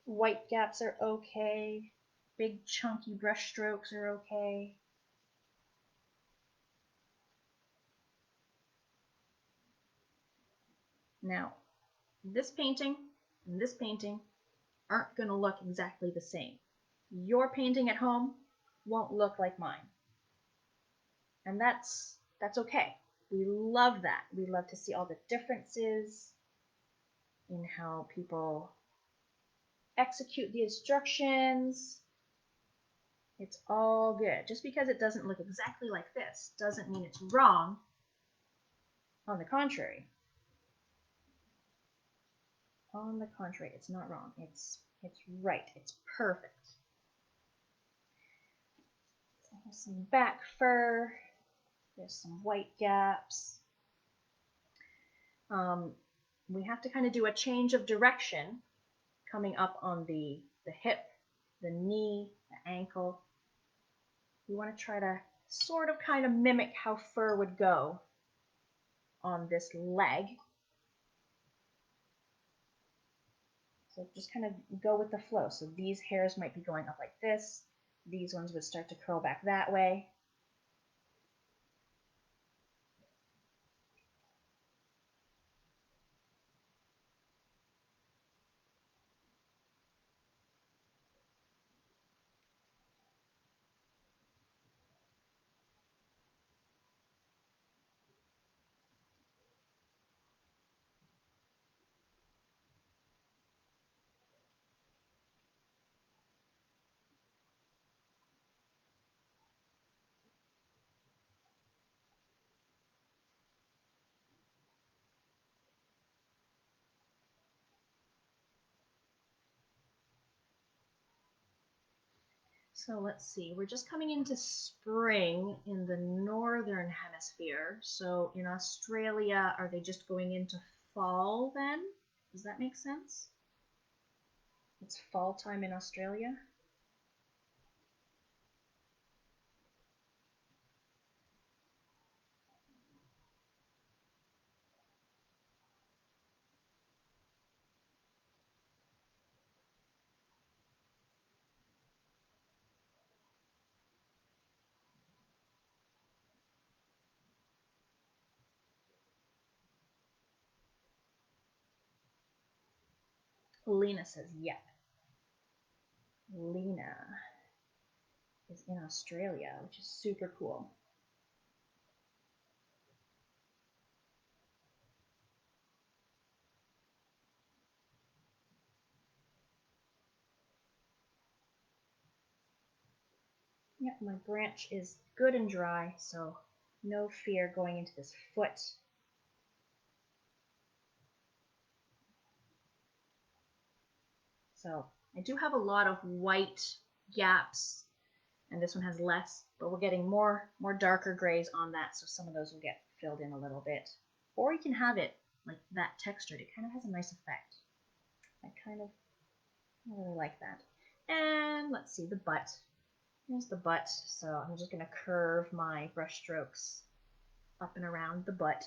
White gaps are okay. Big chunky brush strokes are okay. Now, this painting and this painting aren't going to look exactly the same. your painting at home won't look like mine. And that's okay. We love that. We love to see all the differences in how people execute the instructions. It's all good. Just because it doesn't look exactly like this doesn't mean it's wrong. On the contrary. On the contrary, it's not wrong. It's right. It's perfect. So here's some back fur. There's some white gaps. We have to kind of do a change of direction coming up on the hip, the knee, the ankle. We want to try to sort of kind of mimic how fur would go on this leg. So just kind of go with the flow. So these hairs might be going up like this. These ones would start to curl back that way. So let's see, we're just coming into spring in the northern hemisphere. So in Australia, are they just going into fall then? Does that make sense? It's fall time in Australia. Lena says, yep. Lena is in Australia, which is super cool. Yep, my branch is good and dry, so no fear going into this foot. So I do have a lot of white gaps, and this one has less, but we're getting more darker grays on that, so some of those will get filled in a little bit. Or you can have it like that textured. It kind of has a nice effect. I really like that. And let's see, the butt. Here's the butt, so I'm just going to curve my brush strokes up and around the butt.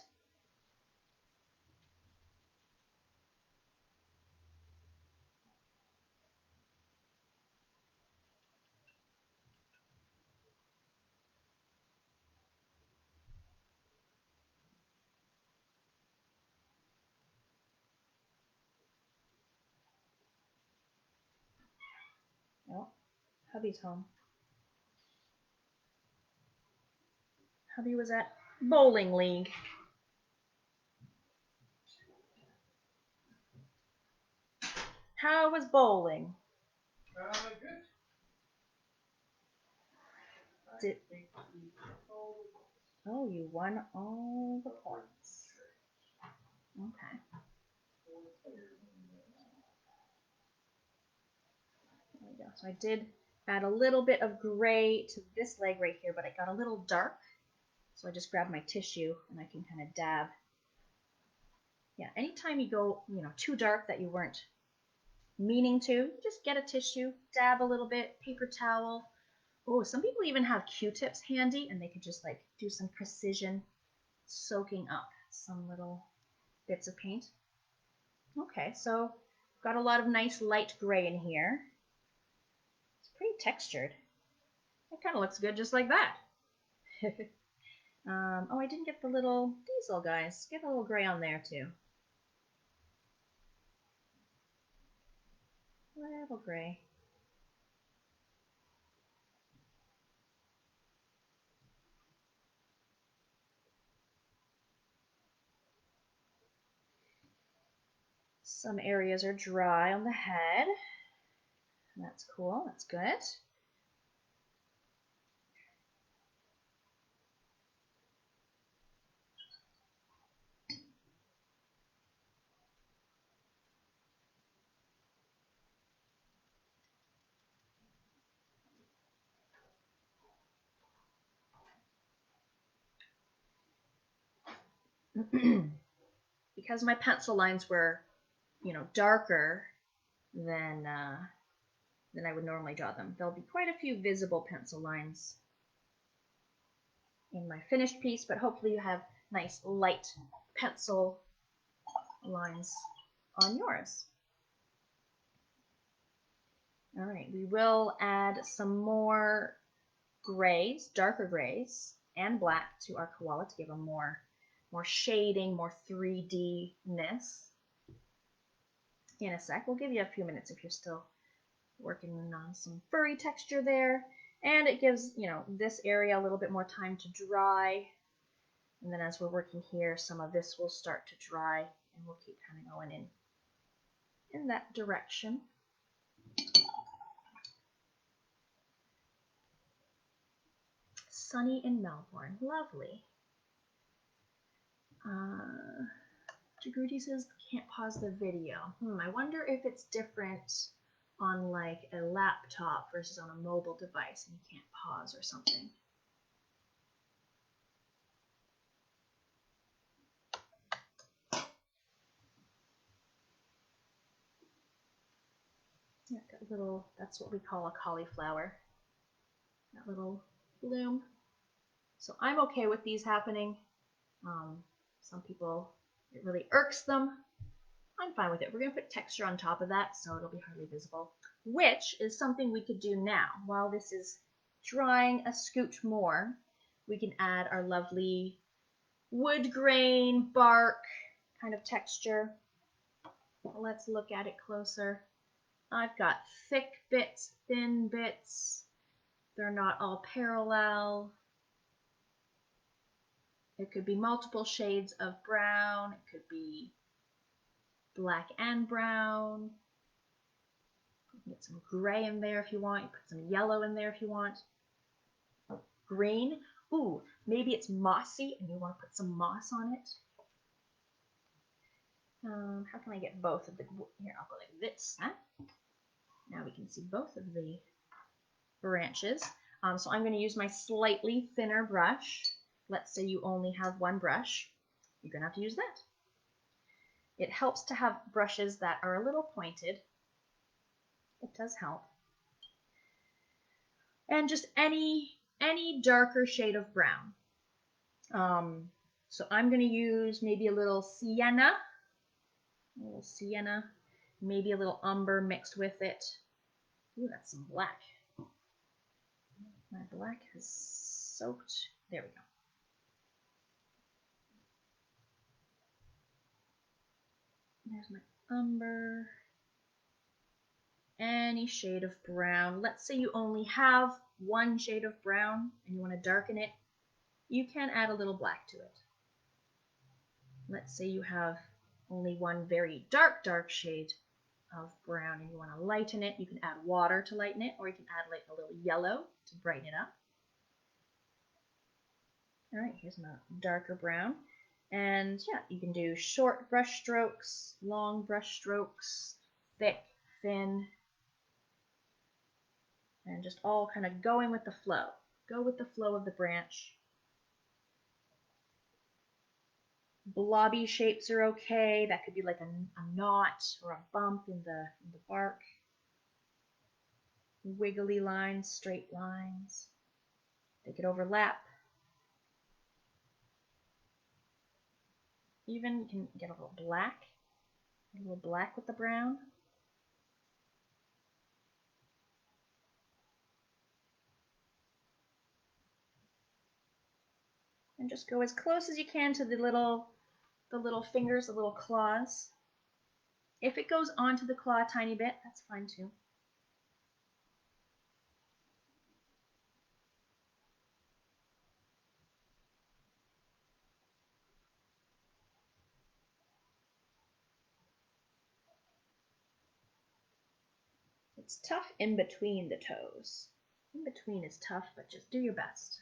Oh, hubby's home. Hubby was at bowling league. How was bowling? Good. Oh, you won all the points. Okay. There we go. So I did add a little bit of gray to this leg right here, but it got a little dark. So I just grabbed my tissue and I can kind of dab. Yeah, anytime you go, too dark that you weren't meaning to, just get a tissue, dab a little bit, paper towel. Oh, some people even have Q-tips handy and they could just like do some precision soaking up some little bits of paint. Okay, so got a lot of nice light gray in here. It's pretty textured. It kind of looks good just like that. Oh, I didn't get the little diesel guys. Get a little gray on there too. Little gray. Some areas are dry on the head. That's cool, that's good. Because my pencil lines were, darker than I would normally draw them, there'll be quite a few visible pencil lines in my finished piece, but hopefully you have nice light pencil lines on yours. All right, we will add some more grays, darker grays, and black to our koala to give them more shading, more 3D-ness. In a sec, we'll give you a few minutes if you're still working on some furry texture there. And it gives, this area a little bit more time to dry. And then as we're working here, some of this will start to dry, and we'll keep kind of going in that direction. Sunny in Melbourne, lovely. Jagruti says can't pause the video. I wonder if it's different on like a laptop versus on a mobile device and you can't pause or something. Yeah, got little, that's what we call a cauliflower. That little bloom. So I'm okay with these happening. Some people, it really irks them. I'm fine with it. We're going to put texture on top of that so it'll be hardly visible, which is something we could do now. While this is drying a scooch more, we can add our lovely wood grain, bark kind of texture. Let's look at it closer. I've got thick bits, thin bits. They're not all parallel. It could be multiple shades of brown. It could be black and brown. You can get some gray in there if you want. You put some yellow in there if you want. Green. Ooh, maybe it's mossy and you want to put some moss on it. How can I get both of the, here, I'll go like this. Huh? Now we can see both of the branches. So I'm going to use my slightly thinner brush. Let's say you only have one brush. You're going to have to use that. It helps to have brushes that are a little pointed. It does help. And just any darker shade of brown. So I'm going to use maybe a little sienna, maybe a little umber mixed with it. Ooh, that's some black. My black has soaked. There we go. There's my umber. Any shade of brown. Let's say you only have one shade of brown and you want to darken it. You can add a little black to it. Let's say you have only one very dark shade of brown and you want to lighten it. You can add water to lighten it, or you can add like a little yellow to brighten it up. All right, here's my darker brown. And yeah, you can do short brush strokes, long brush strokes, thick, thin, and just all kind of going with the flow. Go with the flow of the branch. Blobby shapes are okay. That could be like a knot or a bump in the bark. Wiggly lines, straight lines. They could overlap. Even you can get a little black with the brown. And just go as close as you can to the little fingers, the little claws. If it goes onto the claw a tiny bit, that's fine too. It's tough in between the toes. In between is tough, but just do your best.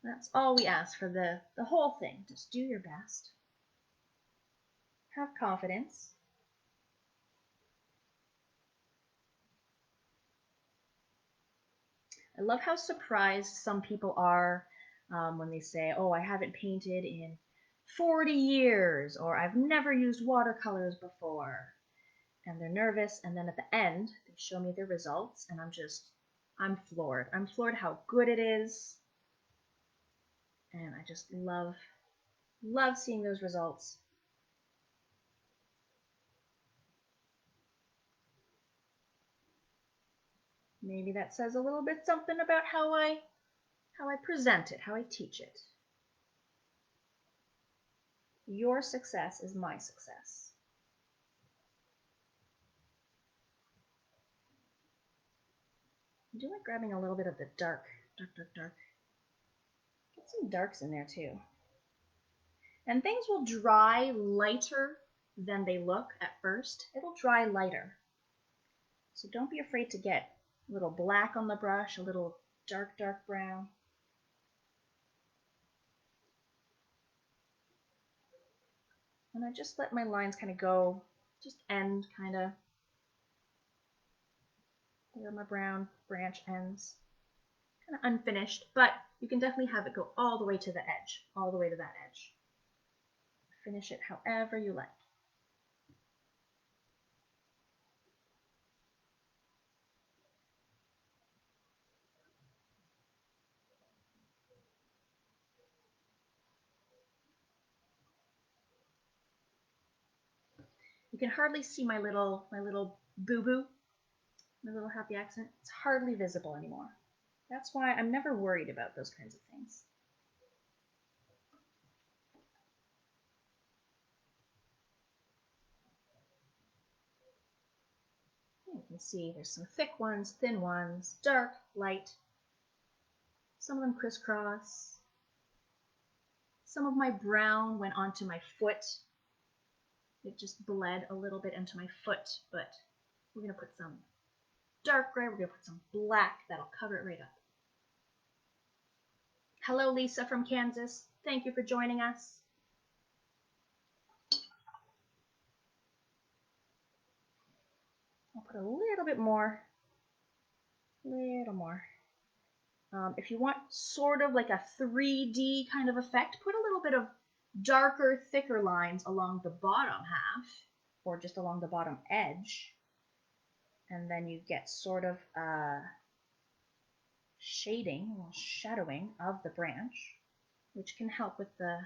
That's all we ask for the whole thing. Just do your best. Have confidence. I love how surprised some people are when they say, oh, I haven't painted in 40 years, or I've never used watercolors before. And they're nervous, and then at the end, they show me their results, and I'm floored. I'm floored how good it is. And I just love seeing those results. Maybe that says a little bit something about how I present it, how I teach it. Your success is my success. I do like grabbing a little bit of the dark. Get some darks in there too. And things will dry lighter than they look at first. It'll dry lighter. So don't be afraid to get a little black on the brush, a little dark brown. And I just let my lines kind of go, just end kind of where my brown branch ends. Kind of unfinished, but you can definitely have it go all the way to the edge, all the way to that edge. Finish it however you like. You can hardly see my little boo-boo, my little happy accent. It's hardly visible anymore. That's why I'm never worried about those kinds of things. You can see there's some thick ones, thin ones, dark, light. Some of them crisscross. Some of my brown went onto my foot. It just bled a little bit into my foot, but we're going to put some dark gray, we're going to put some black, that'll cover it right up. Hello, Lisa from Kansas. Thank you for joining us. I'll put a little bit more. If you want sort of like a 3D kind of effect, put a little bit of darker, thicker lines along the bottom half, or just along the bottom edge. And then you get sort of a shading, a little shadowing of the branch, which can help with the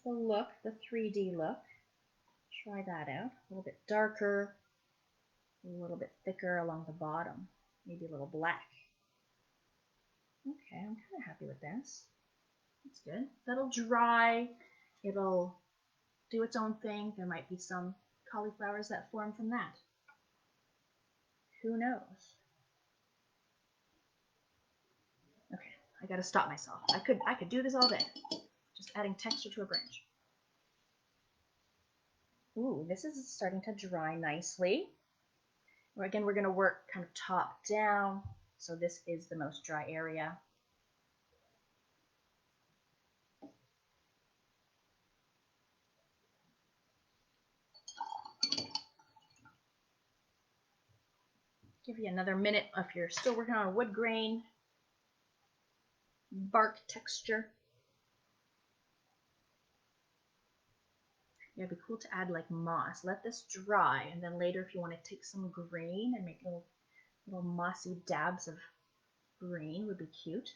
look, the 3D look. Try that out. A little bit darker, a little bit thicker along the bottom, maybe a little black. Okay, I'm kind of happy with this. That's good. That'll dry. It'll do its own thing. There might be some cauliflowers that form from that. Who knows? Okay, I gotta stop myself. I could do this all day. Just adding texture to a branch. Ooh, this is starting to dry nicely. Again, we're gonna work kind of top down. So this is the most dry area. Give you another minute if you're still working on a wood grain, bark texture. Yeah, it'd be cool to add like moss. Let this dry, and then later if you want to take some green and make little mossy dabs of green would be cute.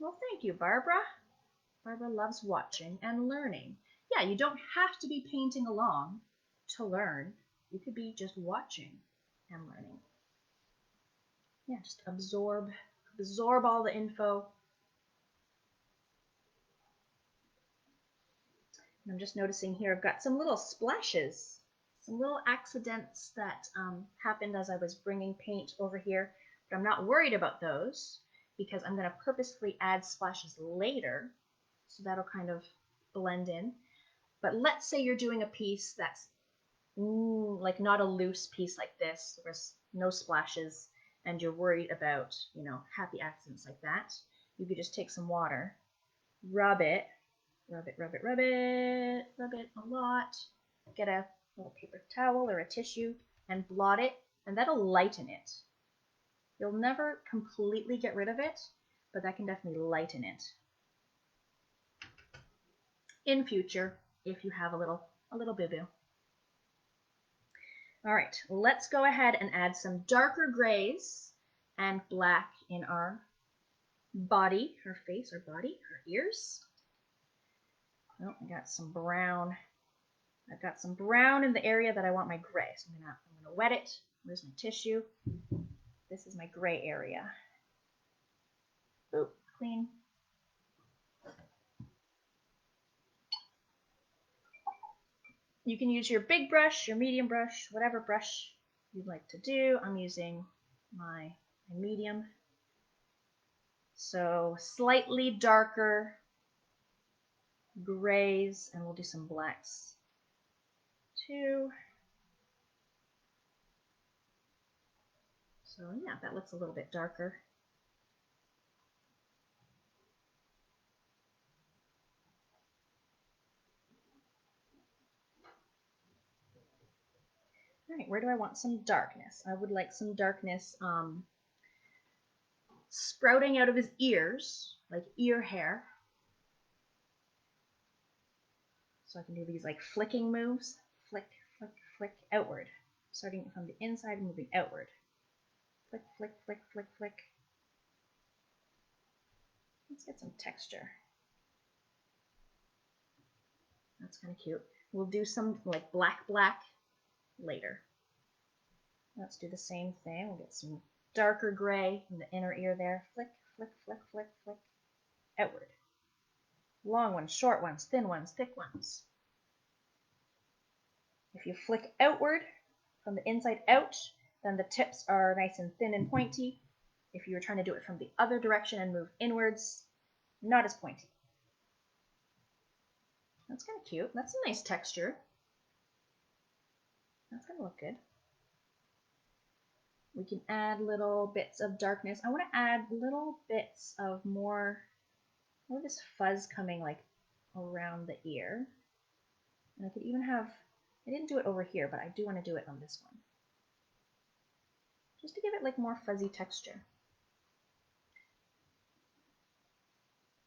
Well, thank you, Barbara. Barbara loves watching and learning. Yeah, you don't have to be painting along to learn. You could be just watching and learning. Yeah, just absorb all the info. And I'm just noticing here I've got some little splashes, some little accidents that happened as I was bringing paint over here, but I'm not worried about those because I'm going to purposefully add splashes later, so that'll kind of blend in. But let's say you're doing a piece that's like not a loose piece like this, there's no splashes, and you're worried about, happy accents like that. You could just take some water, rub it a lot, get a little paper towel or a tissue and blot it, and that'll lighten it. You'll never completely get rid of it, but that can definitely lighten it in future if you have a little boo-boo. All right, let's go ahead and add some darker grays and black in our body, her face, her body, her ears. Oh, I got some brown. I've got some brown in the area that I want my gray, so I'm gonna wet it. Where's my tissue? This is my gray area. Oop, clean. You can use your big brush, your medium brush, whatever brush you'd like to do. I'm using my medium. So slightly darker grays, and we'll do some blacks too. So yeah, that looks a little bit darker. All right, where do I want some darkness? I would like some darkness sprouting out of his ears, like ear hair. So I can do these like flicking moves. Flick, flick, flick, outward. Starting from the inside, moving outward. Flick, flick, flick, flick, flick. Let's get some texture. That's kind of cute. We'll do some like black later. Let's do the same thing. We'll get some darker gray in the inner ear there. Flick, flick, flick, flick, flick. Outward. Long ones, short ones, thin ones, thick ones. If you flick outward from the inside out, then the tips are nice and thin and pointy. If you were trying to do it from the other direction and move inwards, not as pointy. That's kind of cute. That's a nice texture. That's going to look good. We can add little bits of darkness. I want to add little bits of more of this fuzz coming like around the ear. And I could even have, I didn't do it over here, but I do want to do it on this one. Just to give it like more fuzzy texture.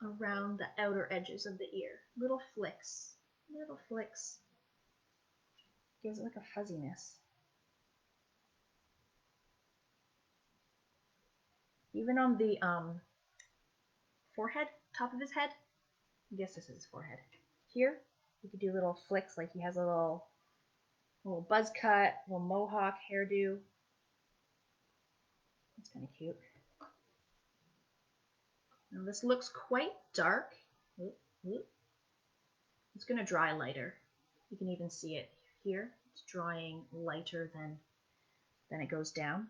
Around the outer edges of the ear. Little flicks. Little flicks. Gives it like a fuzziness. Even on the forehead, top of his head. I guess this is his forehead. Here, you could do little flicks, like he has a little buzz cut, little mohawk hairdo. That's kind of cute. Now this looks quite dark. It's going to dry lighter. You can even see it here. It's drying lighter than it goes down.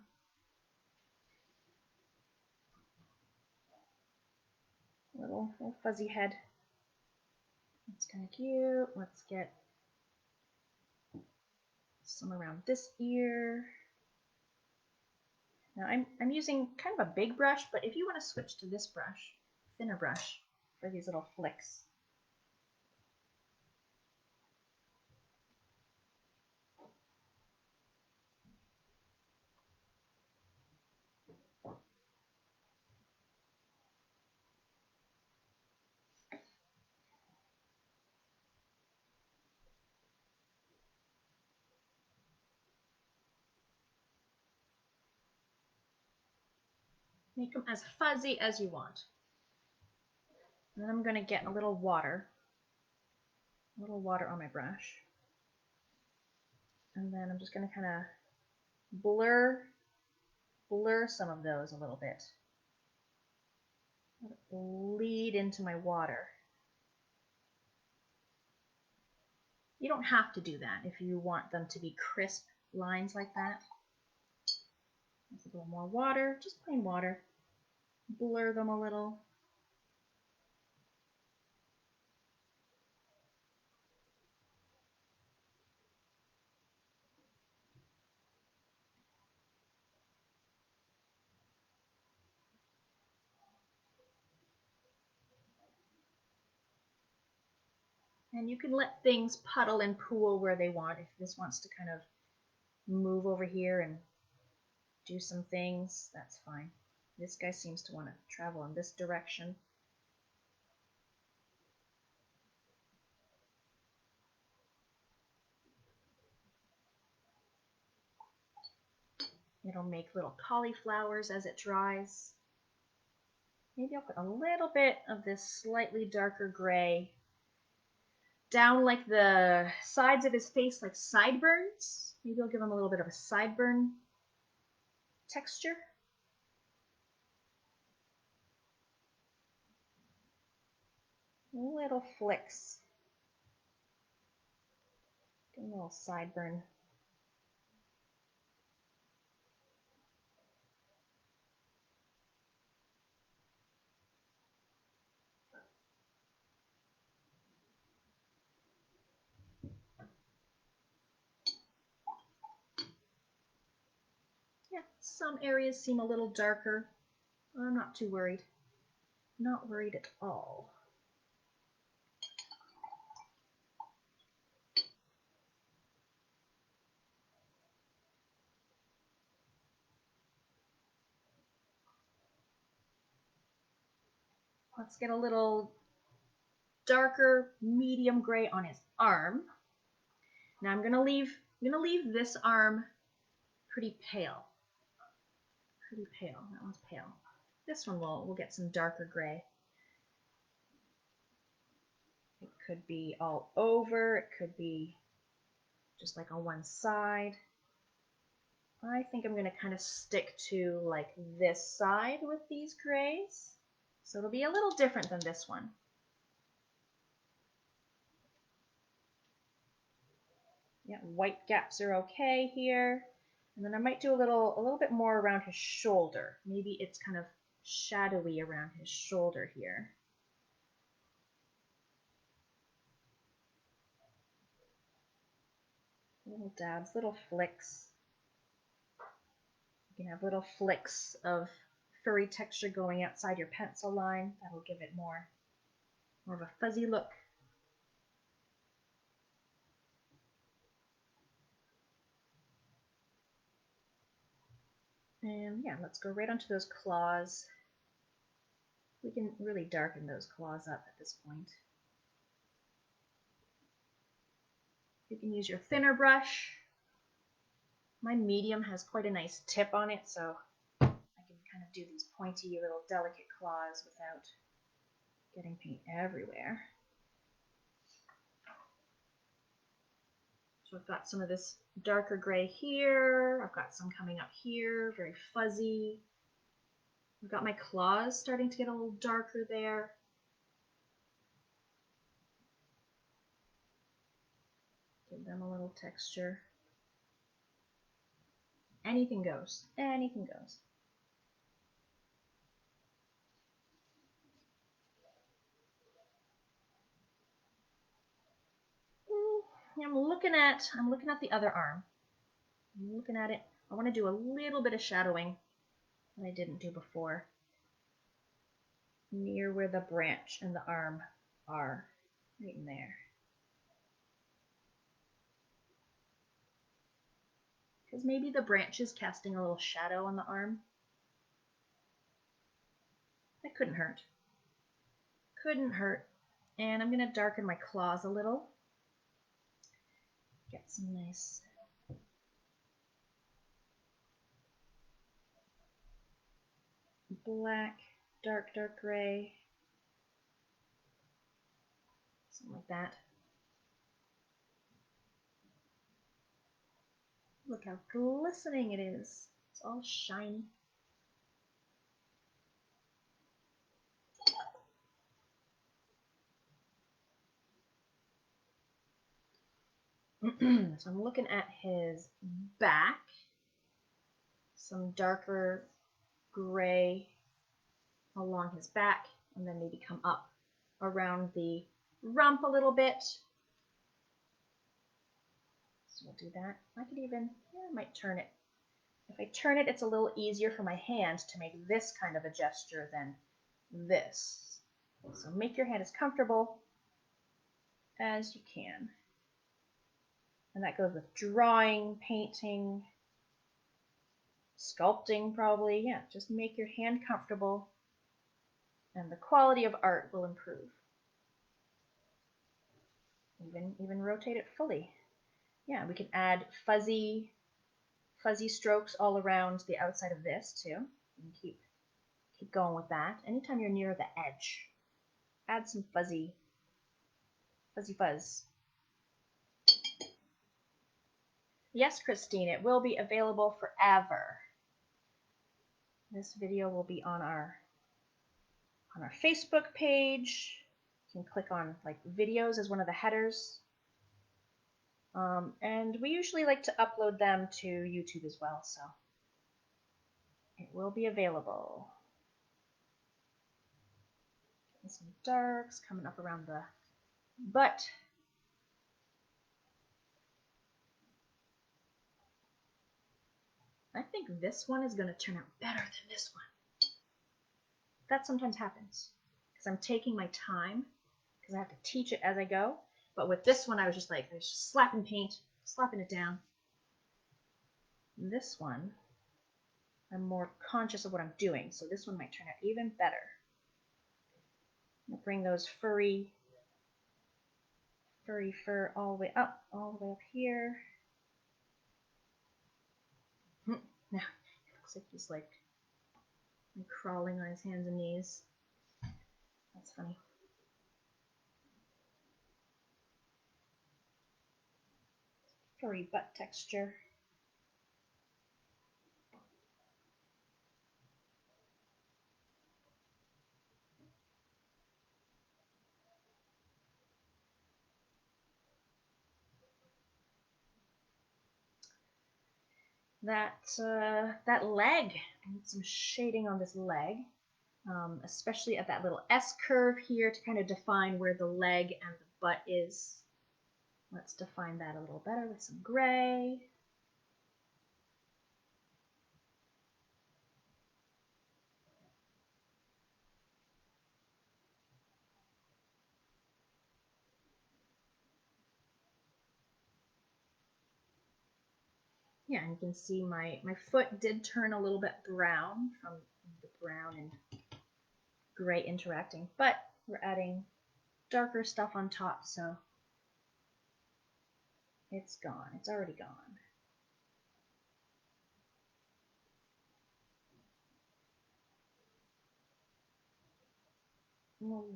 Little fuzzy head. That's kind of cute. Let's get some around this ear. Now I'm using kind of a big brush, but if you want to switch to this brush, thinner brush, for these little flicks. Make them as fuzzy as you want. And then I'm going to get a little water on my brush. And then I'm just going to kind of blur some of those a little bit. Let it bleed into my water. You don't have to do that if you want them to be crisp lines like that. There's a little more water, just plain water. Blur them a little. And you can let things puddle and pool where they want. If this wants to kind of move over here and do some things, that's fine. This guy seems to want to travel in this direction. It'll make little cauliflowers as it dries. Maybe I'll put a little bit of this slightly darker gray down like the sides of his face, like sideburns. Maybe I'll give him a little bit of a sideburn texture. Little flicks. Get a little sideburn. Yeah, some areas seem a little darker. I'm not too worried. Not worried at all. Let's get a little darker medium gray on his arm. Now I'm gonna leave this arm pretty pale. Pretty pale. That one's pale. This one we'll get some darker gray. It could be all over. It could be just like on one side. I think I'm gonna kind of stick to like this side with these grays. So it'll be a little different than this one. Yeah, white gaps are okay here. And then I might do a little bit more around his shoulder. Maybe it's kind of shadowy around his shoulder here. Little dabs, little flicks. You can have little flicks of furry texture going outside your pencil line. That'll give it more of a fuzzy look. And yeah, let's go right onto those claws. We can really darken those claws up at this point. You can use your thinner brush. My medium has quite a nice tip on it, so I can kind of do these pointy little delicate claws without getting paint everywhere. So I've got some of this darker gray here. I've got some coming up here, very fuzzy. I've got my claws starting to get a little darker there. Give them a little texture. Anything goes. Anything goes. I'm looking at the other arm. I'm looking at it. I want to do a little bit of shadowing that I didn't do before. Near where the branch and the arm are. Right in there. Because maybe the branch is casting a little shadow on the arm. That couldn't hurt. Couldn't hurt. And I'm going to darken my claws a little. Get some nice black, dark gray. Something like that. Look how glistening it is. It's all shiny. So I'm looking at his back. Some darker gray along his back, and then maybe come up around the rump a little bit. So we'll do that. I could even, I might turn it. If I turn it, it's a little easier for my hand to make this kind of a gesture than this. So make your hand as comfortable as you can. And that goes with drawing, painting, sculpting probably. Yeah, just make your hand comfortable and the quality of art will improve. Even rotate it fully. Yeah, we can add fuzzy strokes all around the outside of this too. And keep going with that. Anytime you're near the edge, add some fuzzy fuzz. Yes, Christine, it will be available forever. This video will be on our Facebook page. You can click on like videos as one of the headers. And we usually like to upload them to YouTube as well, so it will be available. And some darks coming up around the butt. I think this one is going to turn out better than this one. That sometimes happens because I'm taking my time because I have to teach it as I go. But with this one, I was just slapping paint, slapping it down. And this one, I'm more conscious of what I'm doing, so this one might turn out even better. I'm gonna bring those furry fur all the way up here. Now, it looks like he's like crawling on his hands and knees. That's funny. Furry butt texture. That leg, I need some shading on this leg, especially at that little S curve here to kind of define where the leg and the butt is. Let's define that a little better with some gray. Yeah, and you can see my foot did turn a little bit brown from the brown and gray interacting, but we're adding darker stuff on top, so it's gone. It's already gone.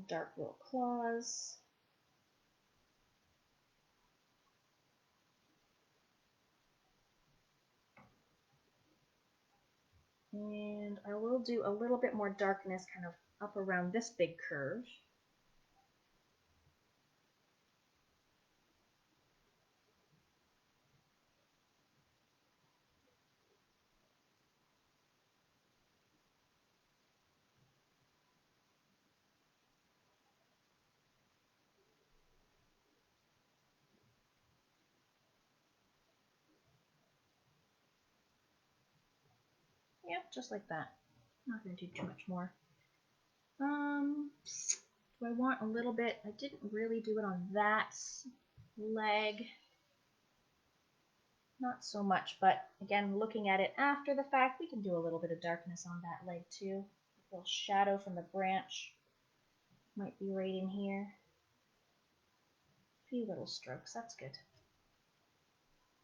Dark little claws. And I will do a little bit more darkness kind of up around this big curve. Yep, just like that. Not going to do too much more. Do I want a little bit? I didn't really do it on that leg. Not so much, but again, looking at it after the fact, we can do a little bit of darkness on that leg too. A little shadow from the branch might be right in here. A few little strokes, that's good.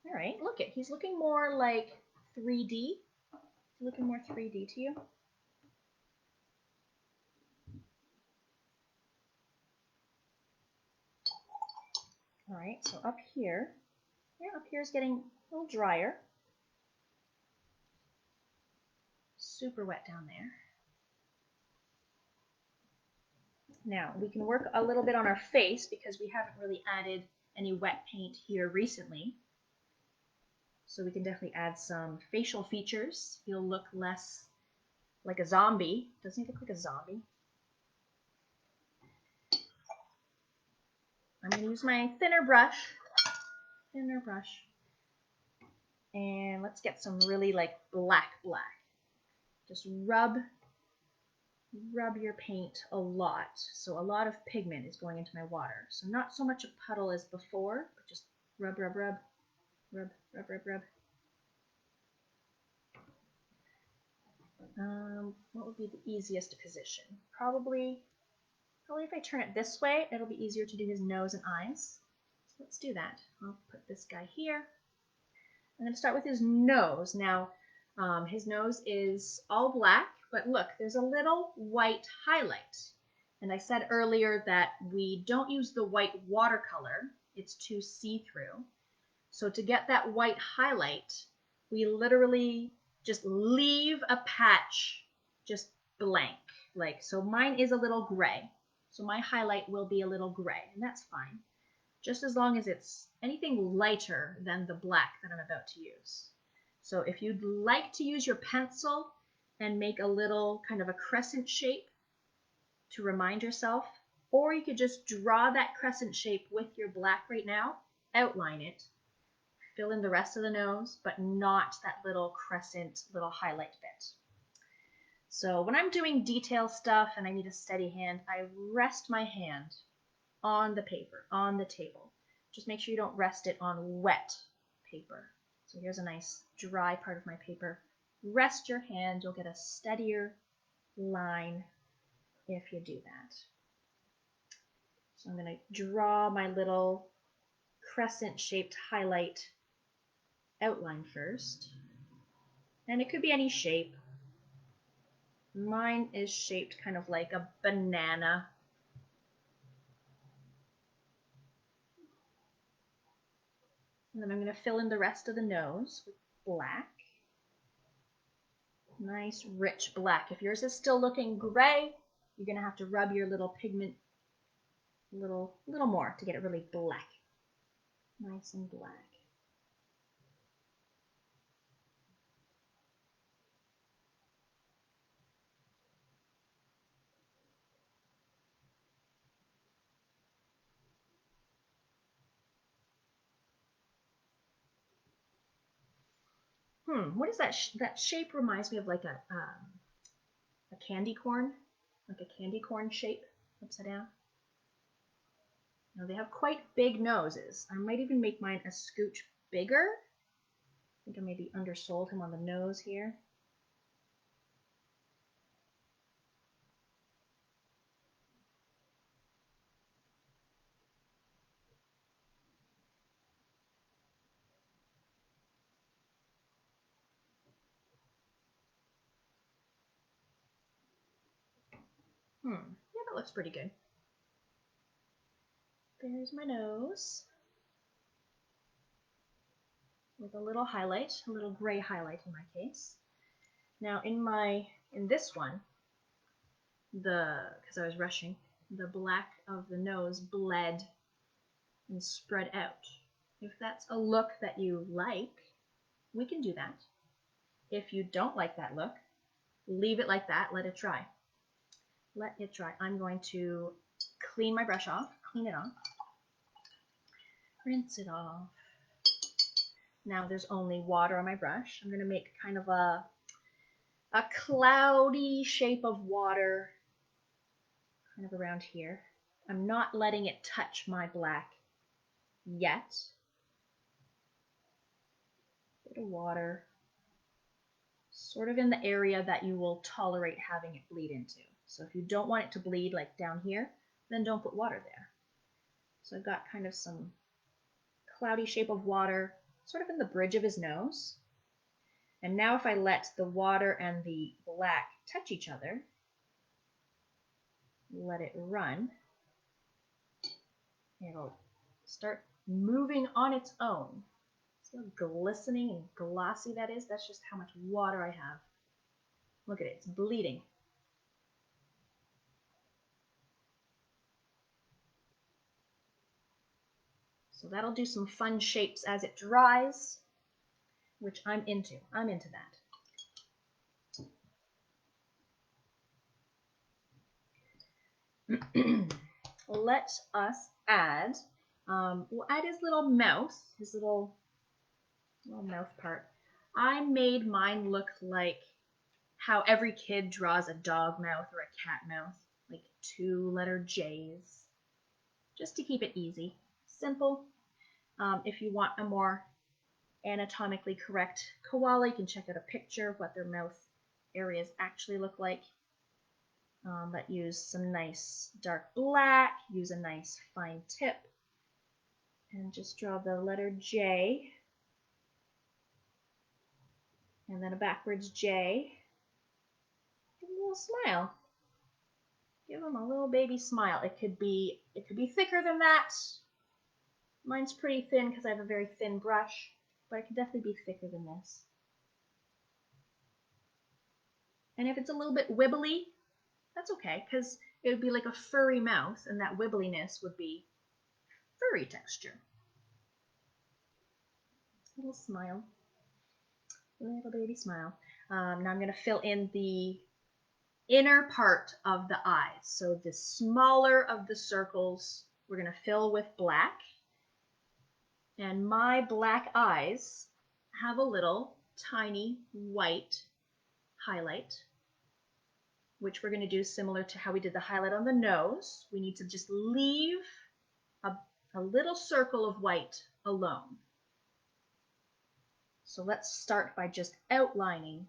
All right, look it. He's looking more like 3D. Looking more 3D to you? All right, so up here, yeah, up here is getting a little drier. Super wet down there. Now, we can work a little bit on our face because we haven't really added any wet paint here recently. So we can definitely add some facial features. He'll look less like a zombie. Doesn't he look like a zombie? I'm going to use my thinner brush. And let's get some really like black. Just rub your paint a lot. So a lot of pigment is going into my water. So not so much a puddle as before, but just rub. What would be the easiest position? Probably if I turn it this way, it'll be easier to do his nose and eyes. So let's do that. I'll put this guy here. I'm going to start with his nose. Now, his nose is all black, but look, there's a little white highlight. And I said earlier that we don't use the white watercolor. It's too see-through. So to get that white highlight, we literally just leave a patch just blank. So mine is a little gray. So my highlight will be a little gray, and that's fine. Just as long as it's anything lighter than the black that I'm about to use. So if you'd like to use your pencil and make a little kind of a crescent shape to remind yourself, or you could just draw that crescent shape with your black right now, outline it, fill in the rest of the nose, but not that little crescent, little highlight bit. So when I'm doing detail stuff and I need a steady hand, I rest my hand on the paper, on the table. Just make sure you don't rest it on wet paper. So here's a nice dry part of my paper. Rest your hand, you'll get a steadier line if you do that. So I'm going to draw my little crescent-shaped highlight outline first. And it could be any shape. Mine is shaped kind of like a banana. And then I'm going to fill in the rest of the nose with black. Nice rich black. If yours is still looking gray, you're going to have to rub your little pigment a little more to get it really black. Nice and black. What is that? That shape reminds me of like a candy corn, like a candy corn shape upside down. Now they have quite big noses. I might even make mine a scooch bigger. I think I maybe undersold him on the nose here. Yeah, that looks pretty good. There's my nose. With a little highlight, a little gray highlight in my case. Now in this one, because I was rushing, the black of the nose bled and spread out. If that's a look that you like, we can do that. If you don't like that look, leave it like that, let it dry. Let it dry. I'm going to clean my brush off, clean it off, rinse it off. Now there's only water on my brush. I'm going to make kind of a cloudy shape of water kind of around here. I'm not letting it touch my black yet. Bit of water, sort of in the area that you will tolerate having it bleed into. So if you don't want it to bleed like down here, then don't put water there. So I've got kind of some cloudy shape of water sort of in the bridge of his nose. And now if I let the water and the black touch each other, let it run, it'll start moving on its own. See how glistening and glossy that is? That's just how much water I have. Look at it, it's bleeding. So that'll do some fun shapes as it dries, which I'm into. I'm into that. Let us add, we'll add his little mouth, his little mouth part. I made mine look like how every kid draws a dog mouth or a cat mouth, like 2-letter J's, just to keep it easy, simple. If you want a more anatomically correct koala, you can check out a picture of what their mouth areas actually look like. But use some nice dark black, use a nice fine tip, and just draw the letter J, and then a backwards J. Give him a little smile. Give him a little baby smile. It could be thicker than that. Mine's pretty thin because I have a very thin brush, but it could definitely be thicker than this. And if it's a little bit wibbly, that's okay, because it would be like a furry mouth, and that wibbliness would be furry texture. A little smile. A little baby smile. Now I'm going to fill in the inner part of the eyes. So the smaller of the circles, we're going to fill with black. And my black eyes have a little tiny white highlight, which we're going to do similar to how we did the highlight on the nose. We need to just leave a little circle of white alone. So let's start by just outlining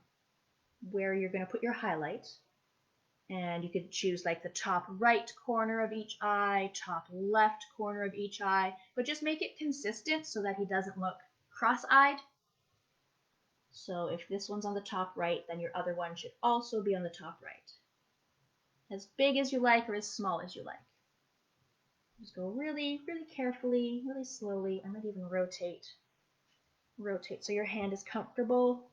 where you're going to put your highlight. And you could choose like the top right corner of each eye, top left corner of each eye, but just make it consistent so that he doesn't look cross-eyed. So if this one's on the top right, then your other one should also be on the top right. As big as you like or as small as you like. Just go really, really carefully, really slowly. I might even rotate so your hand is comfortable.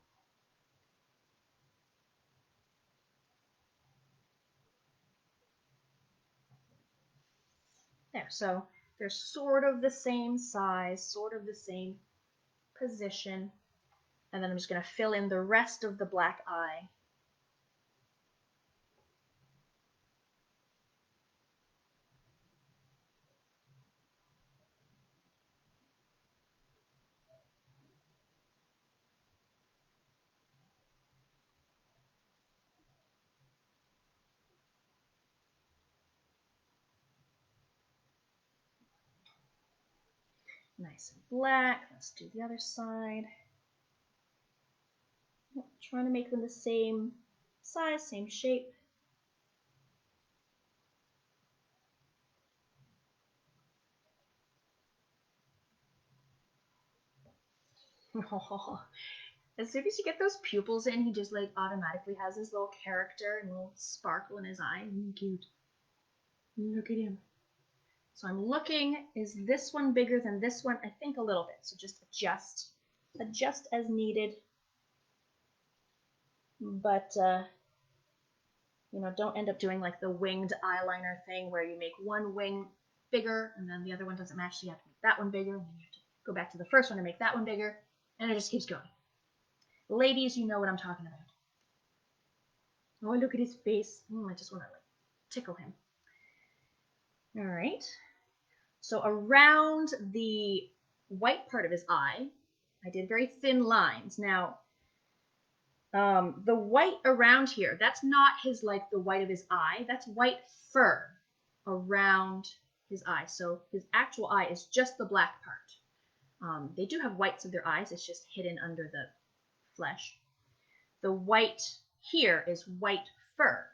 There, so they're sort of the same size, sort of the same position. And then I'm just going to fill in the rest of the black eye. Nice and black. Let's do the other side. Trying to make them the same size, same shape. As soon as you get those pupils in, he just like automatically has his little character and little sparkle in his eye. Cute. Look at him. So I'm looking, is this one bigger than this one? I think a little bit. So just adjust as needed. But don't end up doing like the winged eyeliner thing where you make one wing bigger and then the other one doesn't match, so you have to make that one bigger, and then you have to go back to the first one and make that one bigger, and it just keeps going. Ladies, you know what I'm talking about. Oh, look at his face. I just want to like tickle him. All right. So around the white part of his eye, I did very thin lines. Now, the white around here, that's not his like the white of his eye. That's white fur around his eye. So his actual eye is just the black part. They do have whites of their eyes. It's just hidden under the flesh. The white here is white fur.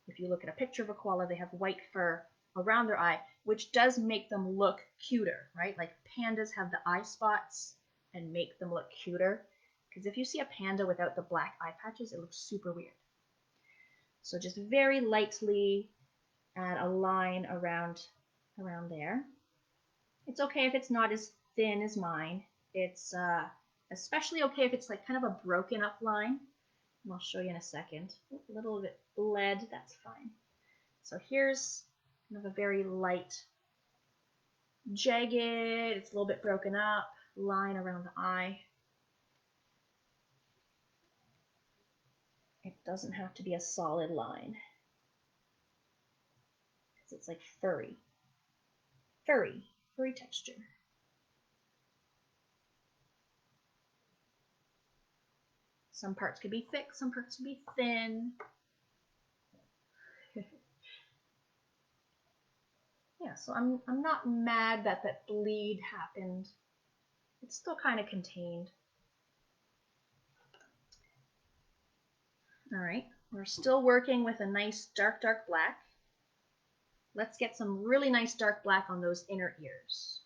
If you look at a picture of a koala, they have white fur around their eye, which does make them look cuter, right? Like pandas have the eye spots and make them look cuter. Because if you see a panda without the black eye patches, it looks super weird. So just very lightly add a line around there. It's okay if it's not as thin as mine. It's especially okay if it's like kind of a broken up line. And I'll show you in a second. A little bit bled, that's fine. So here's kind of a very light, jagged, it's a little bit broken up, line around the eye. It doesn't have to be a solid line, because it's like furry texture. Some parts could be thick, some parts could be thin. Yeah, so I'm not mad that that bleed happened. It's still kind of contained. All right, we're still working with a nice dark black. Let's get some really nice dark black on those inner ears.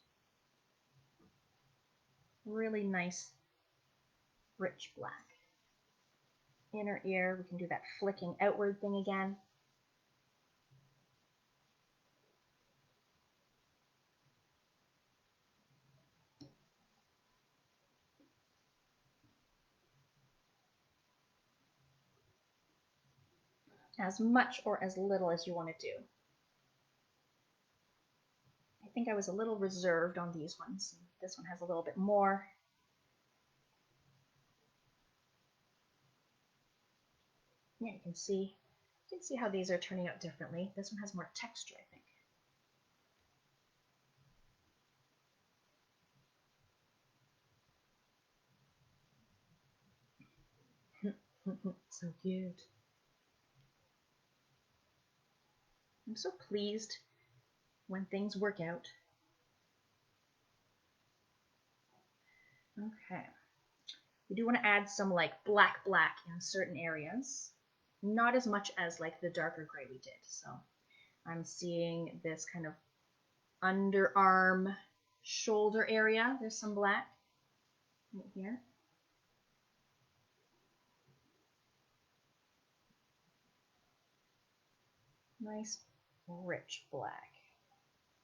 Really nice, rich black. Inner ear, we can do that flicking outward thing again. As much or as little as you want to do. I think I was a little reserved on these ones. This one has a little bit more. Yeah, you can see how these are turning out differently. This one has more texture, I think. So cute. I'm so pleased when things work out. Okay. We do want to add some like black in certain areas. Not as much as like the darker gray we did. So I'm seeing this kind of underarm, shoulder area. There's some black right here. Nice rich black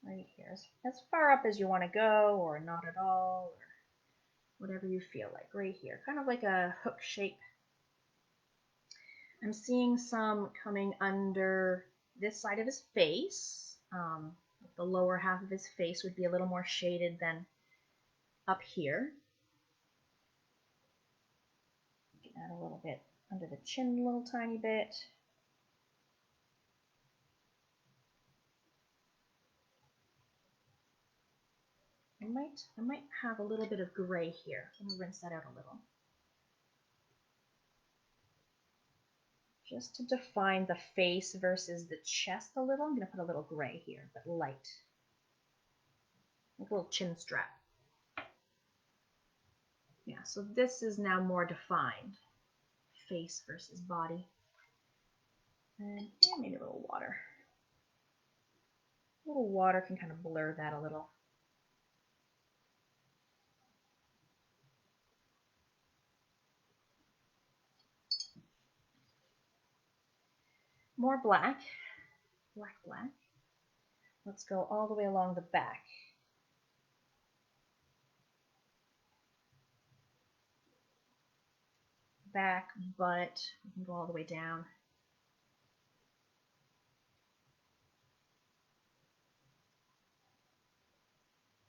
right here. As far up as you want to go, or not at all, or whatever you feel like. Right here, kind of like a hook shape. I'm seeing some coming under this side of his face. The lower half of his face would be a little more shaded than up here. Add a little bit under the chin, a little tiny bit. I might have a little bit of gray here. I'm gonna rinse that out a little. Just to define the face versus the chest a little, I'm gonna put a little gray here, but light. Like a little chin strap. Yeah, so this is now more defined. Face versus body. And yeah, maybe a little water. A little water can kind of blur that a little. More black. Black. Let's go all the way along the back. Back, butt, we can go all the way down.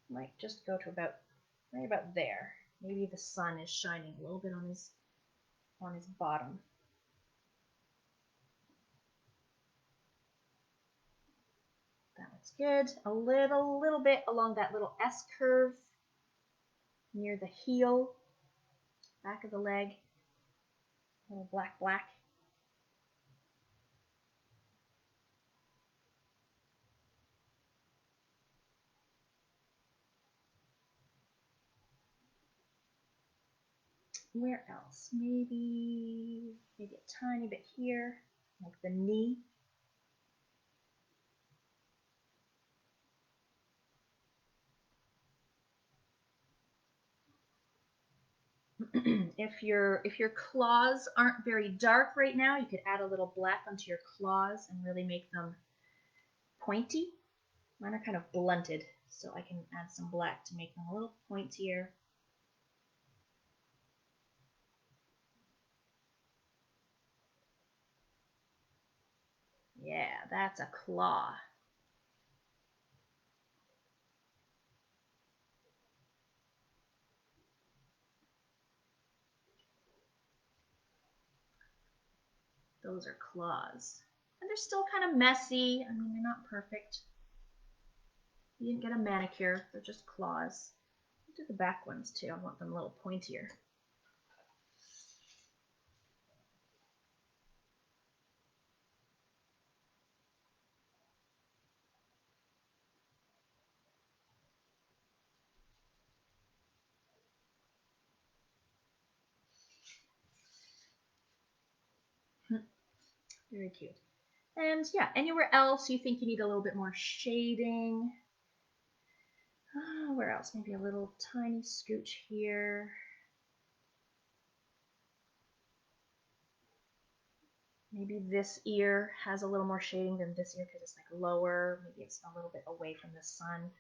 Might just go to right about there. Maybe the sun is shining a little bit on his bottom. That looks good. A little bit along that little S curve near the heel, back of the leg. A little black. Where else? Maybe a tiny bit here, like the knee. If your claws aren't very dark right now, you could add a little black onto your claws and really make them pointy. Mine are kind of blunted. so I can add some black to make them a little pointier. Yeah, that's a claw. Those are claws. And they're still kind of messy. I mean, they're not perfect. You didn't get a manicure. They're just claws. I'll do the back ones too. I want them a little pointier. Very cute. And yeah, anywhere else you think you need a little bit more shading. Where else? Maybe a little tiny scooch here. Maybe this ear has a little more shading than this ear because it's like lower. Maybe it's a little bit away from the sun.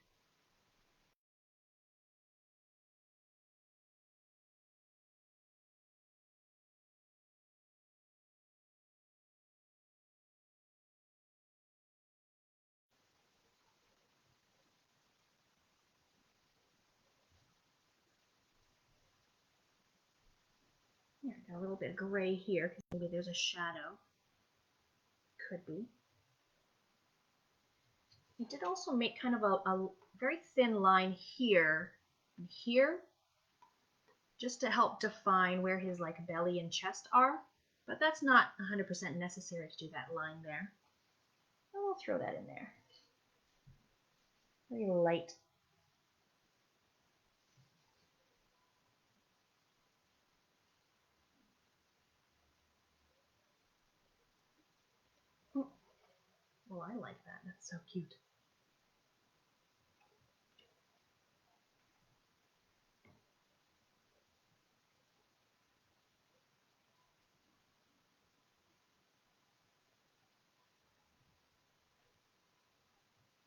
Yeah, got a little bit of gray here because maybe there's a shadow. Could be. I did also make kind of a very thin line here and here, just to help define where his like belly and chest are. But that's not 100% necessary to do that line there. So we'll throw that in there. Very light. Oh, I like that. That's so cute.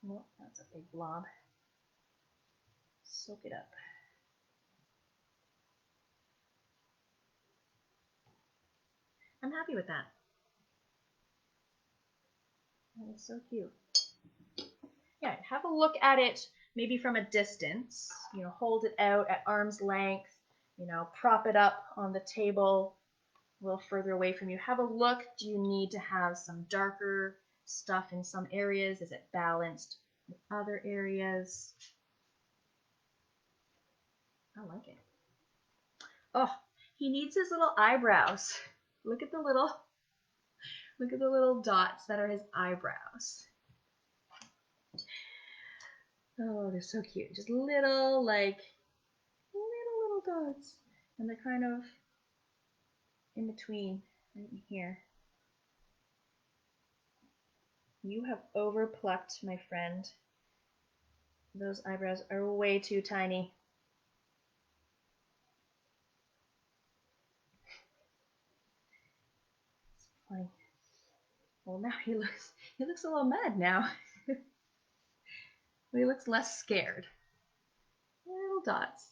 Oh, that's a big blob. Soak it up. I'm happy with that. That is so cute. Yeah, have a look at it maybe from a distance. You know, hold it out at arm's length. You know, prop it up on the table a little further away from you. Have a look. Do you need to have some darker stuff in some areas? Is it balanced with other areas? I like it. Oh, he needs his little eyebrows. Look at the little dots that are his eyebrows. Oh, they're so cute. Just little dots. And they're kind of in between, right in here. You have overplucked, my friend. Those eyebrows are way too tiny. It's fine. Well, now he looks a little mad now. He looks less scared. Little dots.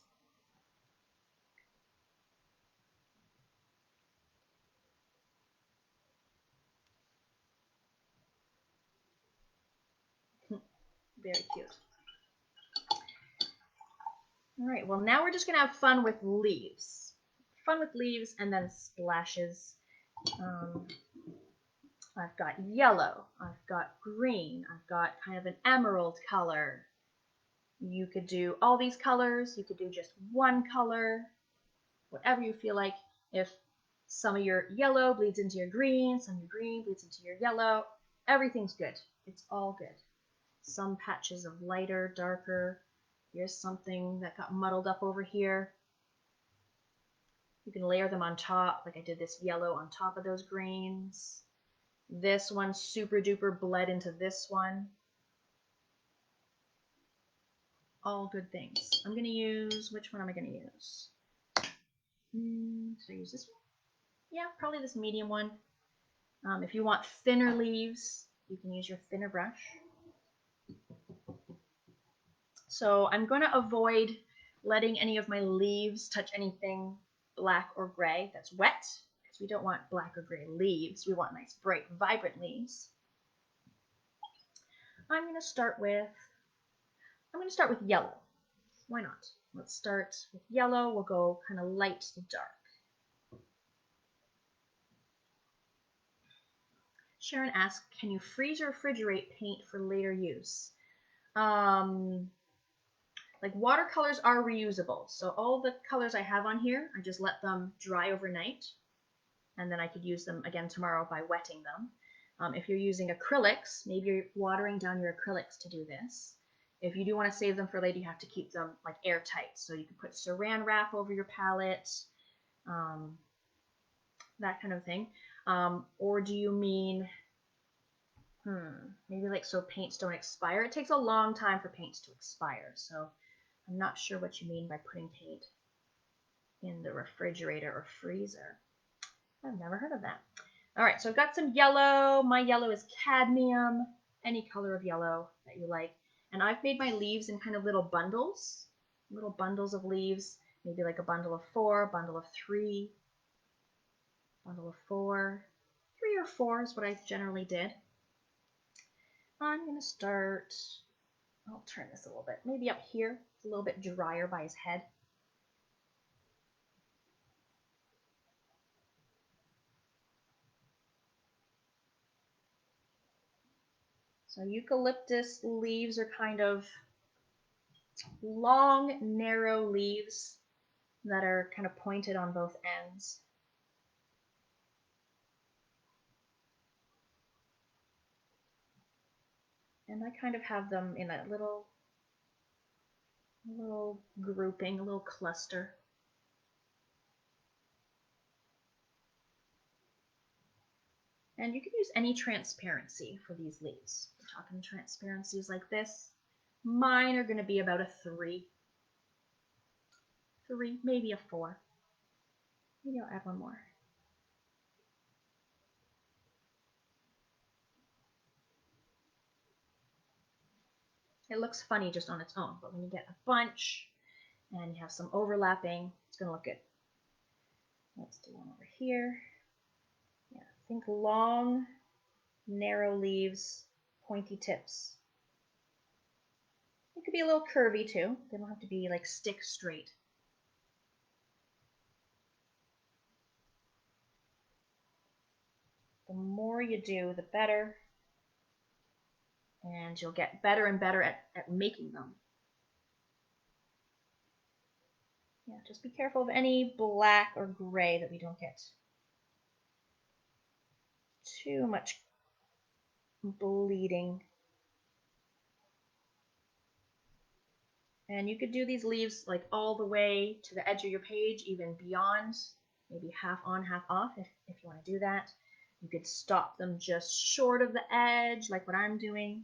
Very cute. All right, well, now we're just gonna have fun with leaves. Fun with leaves and then splashes. I've got yellow, I've got green, I've got kind of an emerald color. You could do all these colors, you could do just one color, whatever you feel like. If some of your yellow bleeds into your green, some of your green bleeds into your yellow, everything's good. It's all good. Some patches of lighter, darker. Here's something that got muddled up over here. You can layer them on top, like I did this yellow on top of those greens. This one super duper bled into this one. All good things. I'm going to use, which one am I going to use? Should I use this one? Yeah, probably this medium one. If you want thinner leaves, you can use your thinner brush. So I'm going to avoid letting any of my leaves touch anything black or gray that's wet, because we don't want black or gray leaves. We want nice, bright, vibrant leaves. I'm going to start with yellow. Why not? Let's start with yellow. We'll go kind of light to dark. Sharon asks, can you freeze or refrigerate paint for later use? Like watercolors are reusable. So all the colors I have on here, I just let them dry overnight. And then I could use them again tomorrow by wetting them. If you're using acrylics, maybe you're watering down your acrylics to do this. If you do want to save them for later, you have to keep them like airtight. So you can put saran wrap over your palette, that kind of thing. Or do you mean, maybe like so paints don't expire? It takes a long time for paints to expire. So I'm not sure what you mean by putting paint in the refrigerator or freezer. I've never heard of that. All right, so I've got some yellow. My yellow is cadmium, any color of yellow that you like. And I've made my leaves in kind of little bundles of leaves, maybe like a bundle of 4, a bundle of 3, bundle of 4. 3 or 4 is what I generally did. I'm going to start, I'll turn this a little bit, maybe up here. It's a little bit drier by his head. So eucalyptus leaves are kind of long, narrow leaves that are kind of pointed on both ends. And I kind of have them in a little grouping, a little cluster. And you can use any transparency for these leaves. We're talking transparencies like this. Mine are going to be about a 3. 3, maybe a 4. Maybe I'll add one more. It looks funny just on its own, but when you get a bunch and you have some overlapping, it's going to look good. Let's do one over here. Yeah, think long, narrow leaves, pointy tips. It could be a little curvy too. They don't have to be like stick straight. The more you do, the better. And you'll get better and better at making them. Yeah, just be careful of any black or gray that we don't get too much bleeding. And you could do these leaves like all the way to the edge of your page, even beyond, maybe half on, half off if you want to do that. You could stop them just short of the edge, like what I'm doing.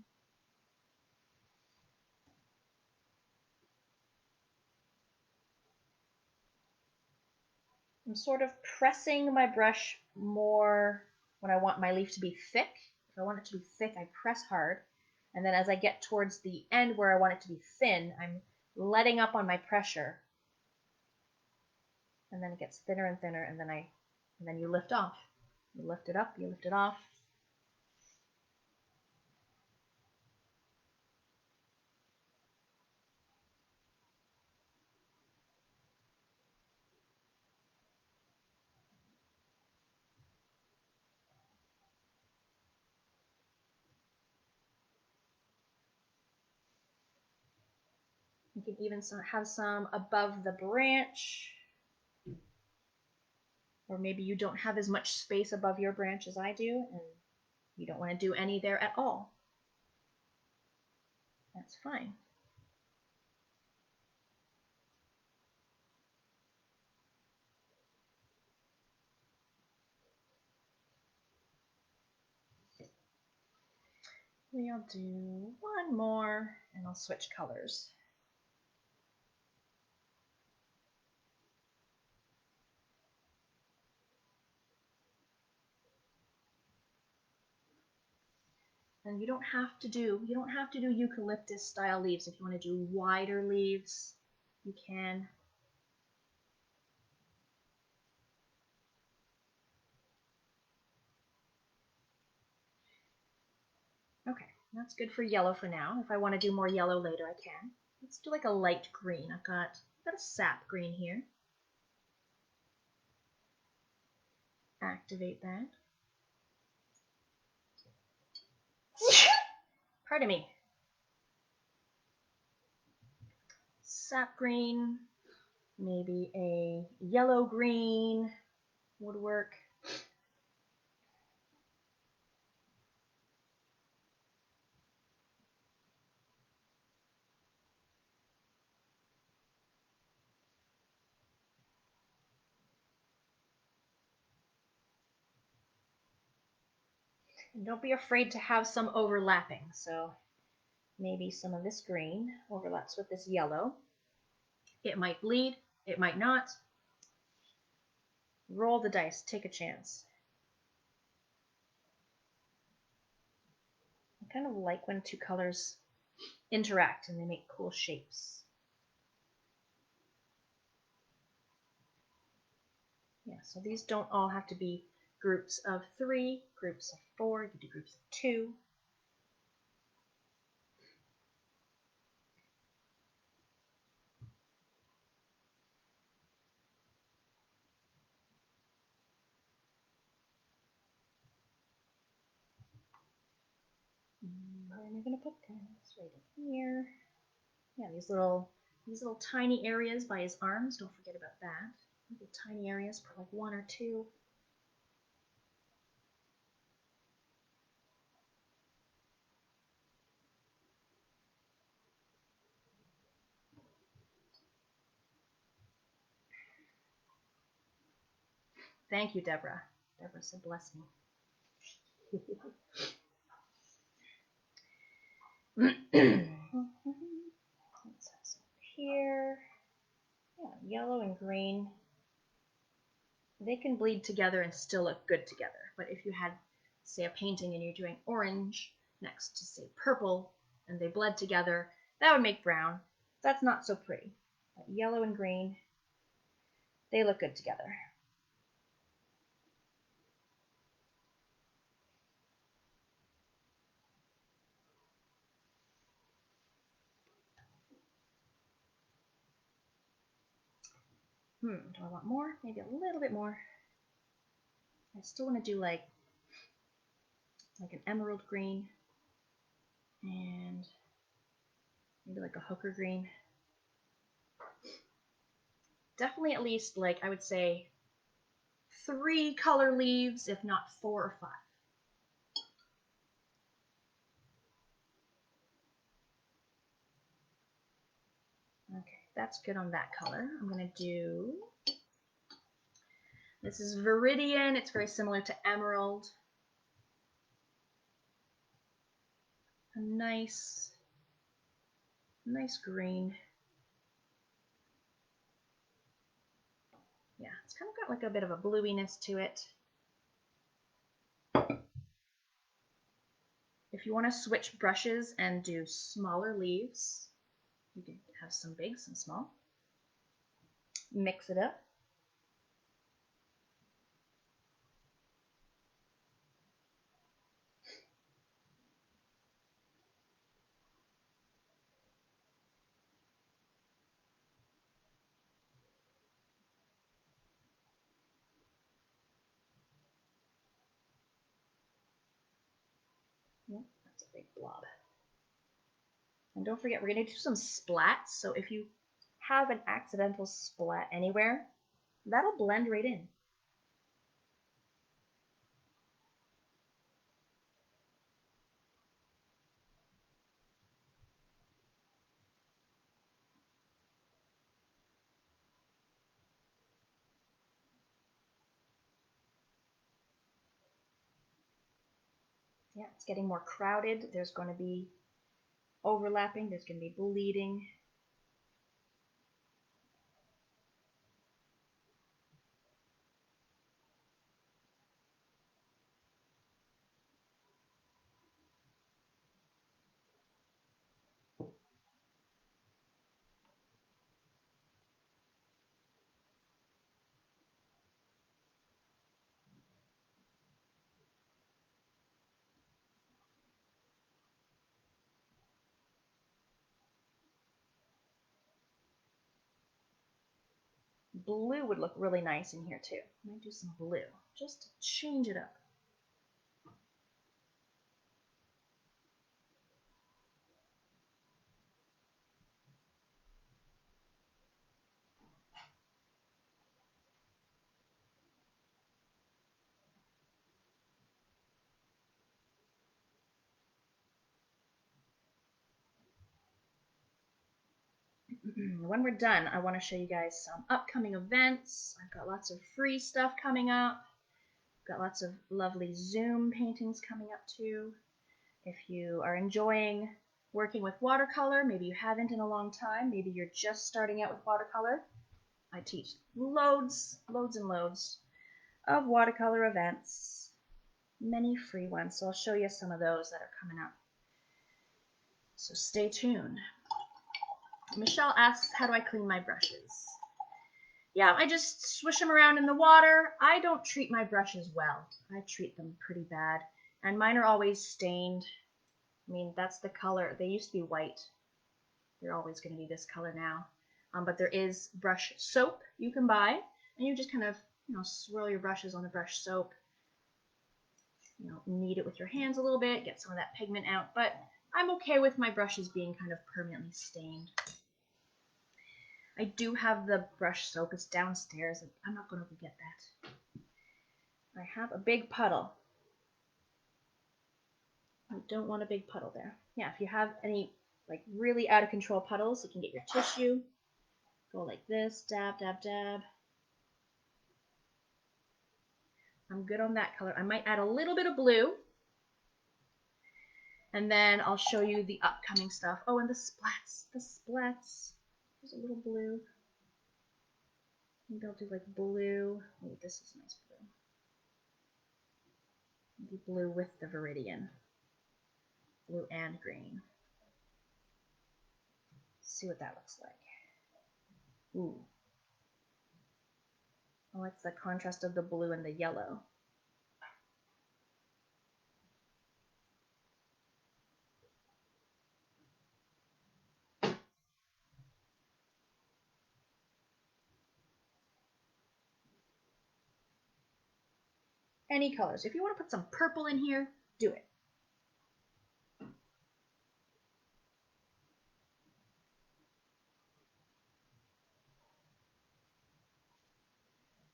I'm sort of pressing my brush more when I want my leaf to be thick. If I want it to be thick, I press hard. And then as I get towards the end where I want it to be thin, I'm letting up on my pressure. And then it gets thinner and thinner, and then you lift off. You lift it up, you lift it off. You can even have some above the branch. Or maybe you don't have as much space above your branch as I do, and you don't want to do any there at all. That's fine. Maybe I'll do one more, and I'll switch colors. And you don't have to do eucalyptus style leaves. If you want to do wider leaves, you can. Okay, that's good for yellow for now. If I want to do more yellow later, I can. Let's do like a light green. I've got a sap green here. Activate that. Pardon me. Sap green, maybe a yellow green would work. And don't be afraid to have some overlapping. So maybe some of this green overlaps with this yellow. It might bleed, it might not. Roll the dice, take a chance. I kind of like when two colors interact and they make cool shapes. Yeah, so these don't all have to be groups of 3, groups of 4, you can do groups of 2. Where am I going to put this? Right in here. Yeah, these little tiny areas by his arms. Don't forget about that. Little tiny areas, put like 1 or 2. Thank you, Deborah. Deborah said, bless me. Let's have some here. Yeah, yellow and green. They can bleed together and still look good together. But if you had, say, a painting and you're doing orange next to, say, purple, and they bled together, that would make brown. That's not so pretty. But yellow and green, they look good together. Do I want more? Maybe a little bit more. I still want to do like an emerald green and maybe like a hooker green. Definitely at least like I would say 3 color leaves, if not 4 or 5. Okay, that's good on that color. I'm going to do, this is Viridian. It's very similar to emerald. A nice green. Yeah, it's kind of got like a bit of a bluiness to it. If you want to switch brushes and do smaller leaves, you can have some big, some small. Mix it up. Yep, that's a big blob. And don't forget, we're going to do some splats. So if you have an accidental splat anywhere, that'll blend right in. Yeah, it's getting more crowded. There's going to be overlapping. There's going to be bleeding. blue would look really nice in here too. I might do some blue, just to change it up. When we're done, I want to show you guys some upcoming events. I've got lots of free stuff coming up. Got lots of lovely Zoom paintings coming up too. If you are enjoying working with watercolor, maybe you haven't in a long time, maybe you're just starting out with watercolor, I teach loads and loads of watercolor events, many free ones, so I'll show you some of those that are coming up. So stay tuned. Michelle asks, how do I clean my brushes? Yeah, I just swish them around in the water. I don't treat my brushes well. I treat them pretty bad. And mine are always stained. I mean, that's the color. They used to be white. They're always going to be this color now. But there is brush soap you can buy. And you just kind of, swirl your brushes on the brush soap. Knead it with your hands a little bit, get some of that pigment out. But I'm okay with my brushes being kind of permanently stained. I do have the brush soap. It's downstairs. I'm not going to get that. I have a big puddle. I don't want a big puddle there. Yeah, if you have any really out of control puddles, you can get your tissue. Go like this, dab, dab, dab. I'm good on that color. I might add a little bit of blue. And then I'll show you the upcoming stuff. Oh, and the splats. The splats. There's a little blue. Maybe I'll do blue. Oh, this is nice blue. Maybe blue with the Viridian. Blue and green. See what that looks like. Ooh. I like the contrast of the blue and the yellow. Any colors. If you want to put some purple in here, do it.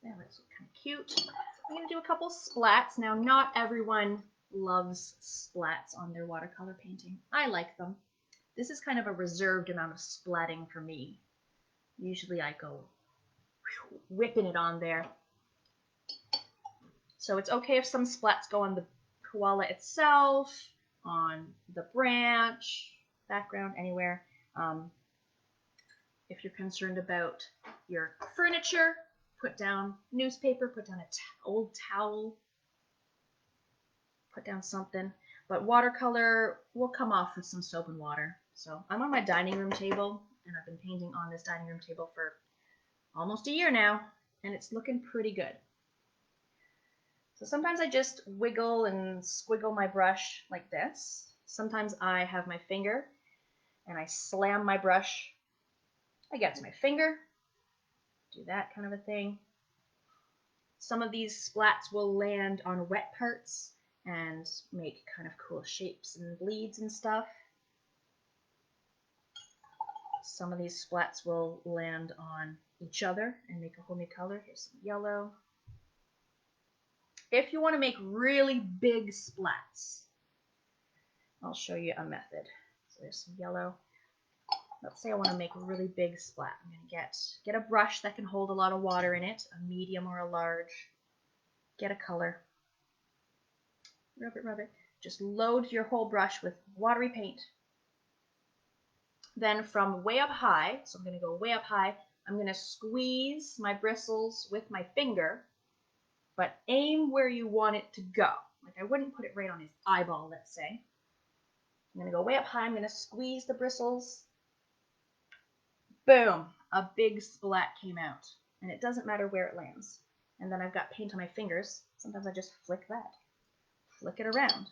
That looks kind of cute. I'm going to do a couple splats. Now, not everyone loves splats on their watercolor painting. I like them. This is kind of a reserved amount of splatting for me. Usually I go whipping it on there. So it's okay if some splats go on the koala itself, on the branch, background, anywhere. If you're concerned about your furniture, put down newspaper, put down an old towel, put down something. But watercolor will come off with some soap and water. So I'm on my dining room table, and I've been painting on this dining room table for almost a year now, and it's looking pretty good. So sometimes I just wiggle and squiggle my brush like this. Sometimes I have my finger, and I slam my brush against my finger. Do that kind of a thing. Some of these splats will land on wet parts and make kind of cool shapes and bleeds and stuff. Some of these splats will land on each other and make a whole new color. Here's some yellow. If you want to make really big splats, I'll show you a method. So there's some yellow. Let's say I want to make a really big splat. I'm going to get a brush that can hold a lot of water in it, a medium or a large. Get a color. Rub it, rub it. Just load your whole brush with watery paint. Then from way up high, so I'm going to go way up high, I'm going to squeeze my bristles with my finger, but aim where you want it to go. Like I wouldn't put it right on his eyeball, let's say. I'm going to go way up high. I'm going to squeeze the bristles. Boom, a big splat came out, and it doesn't matter where it lands. And then I've got paint on my fingers. Sometimes I just flick that, flick it around.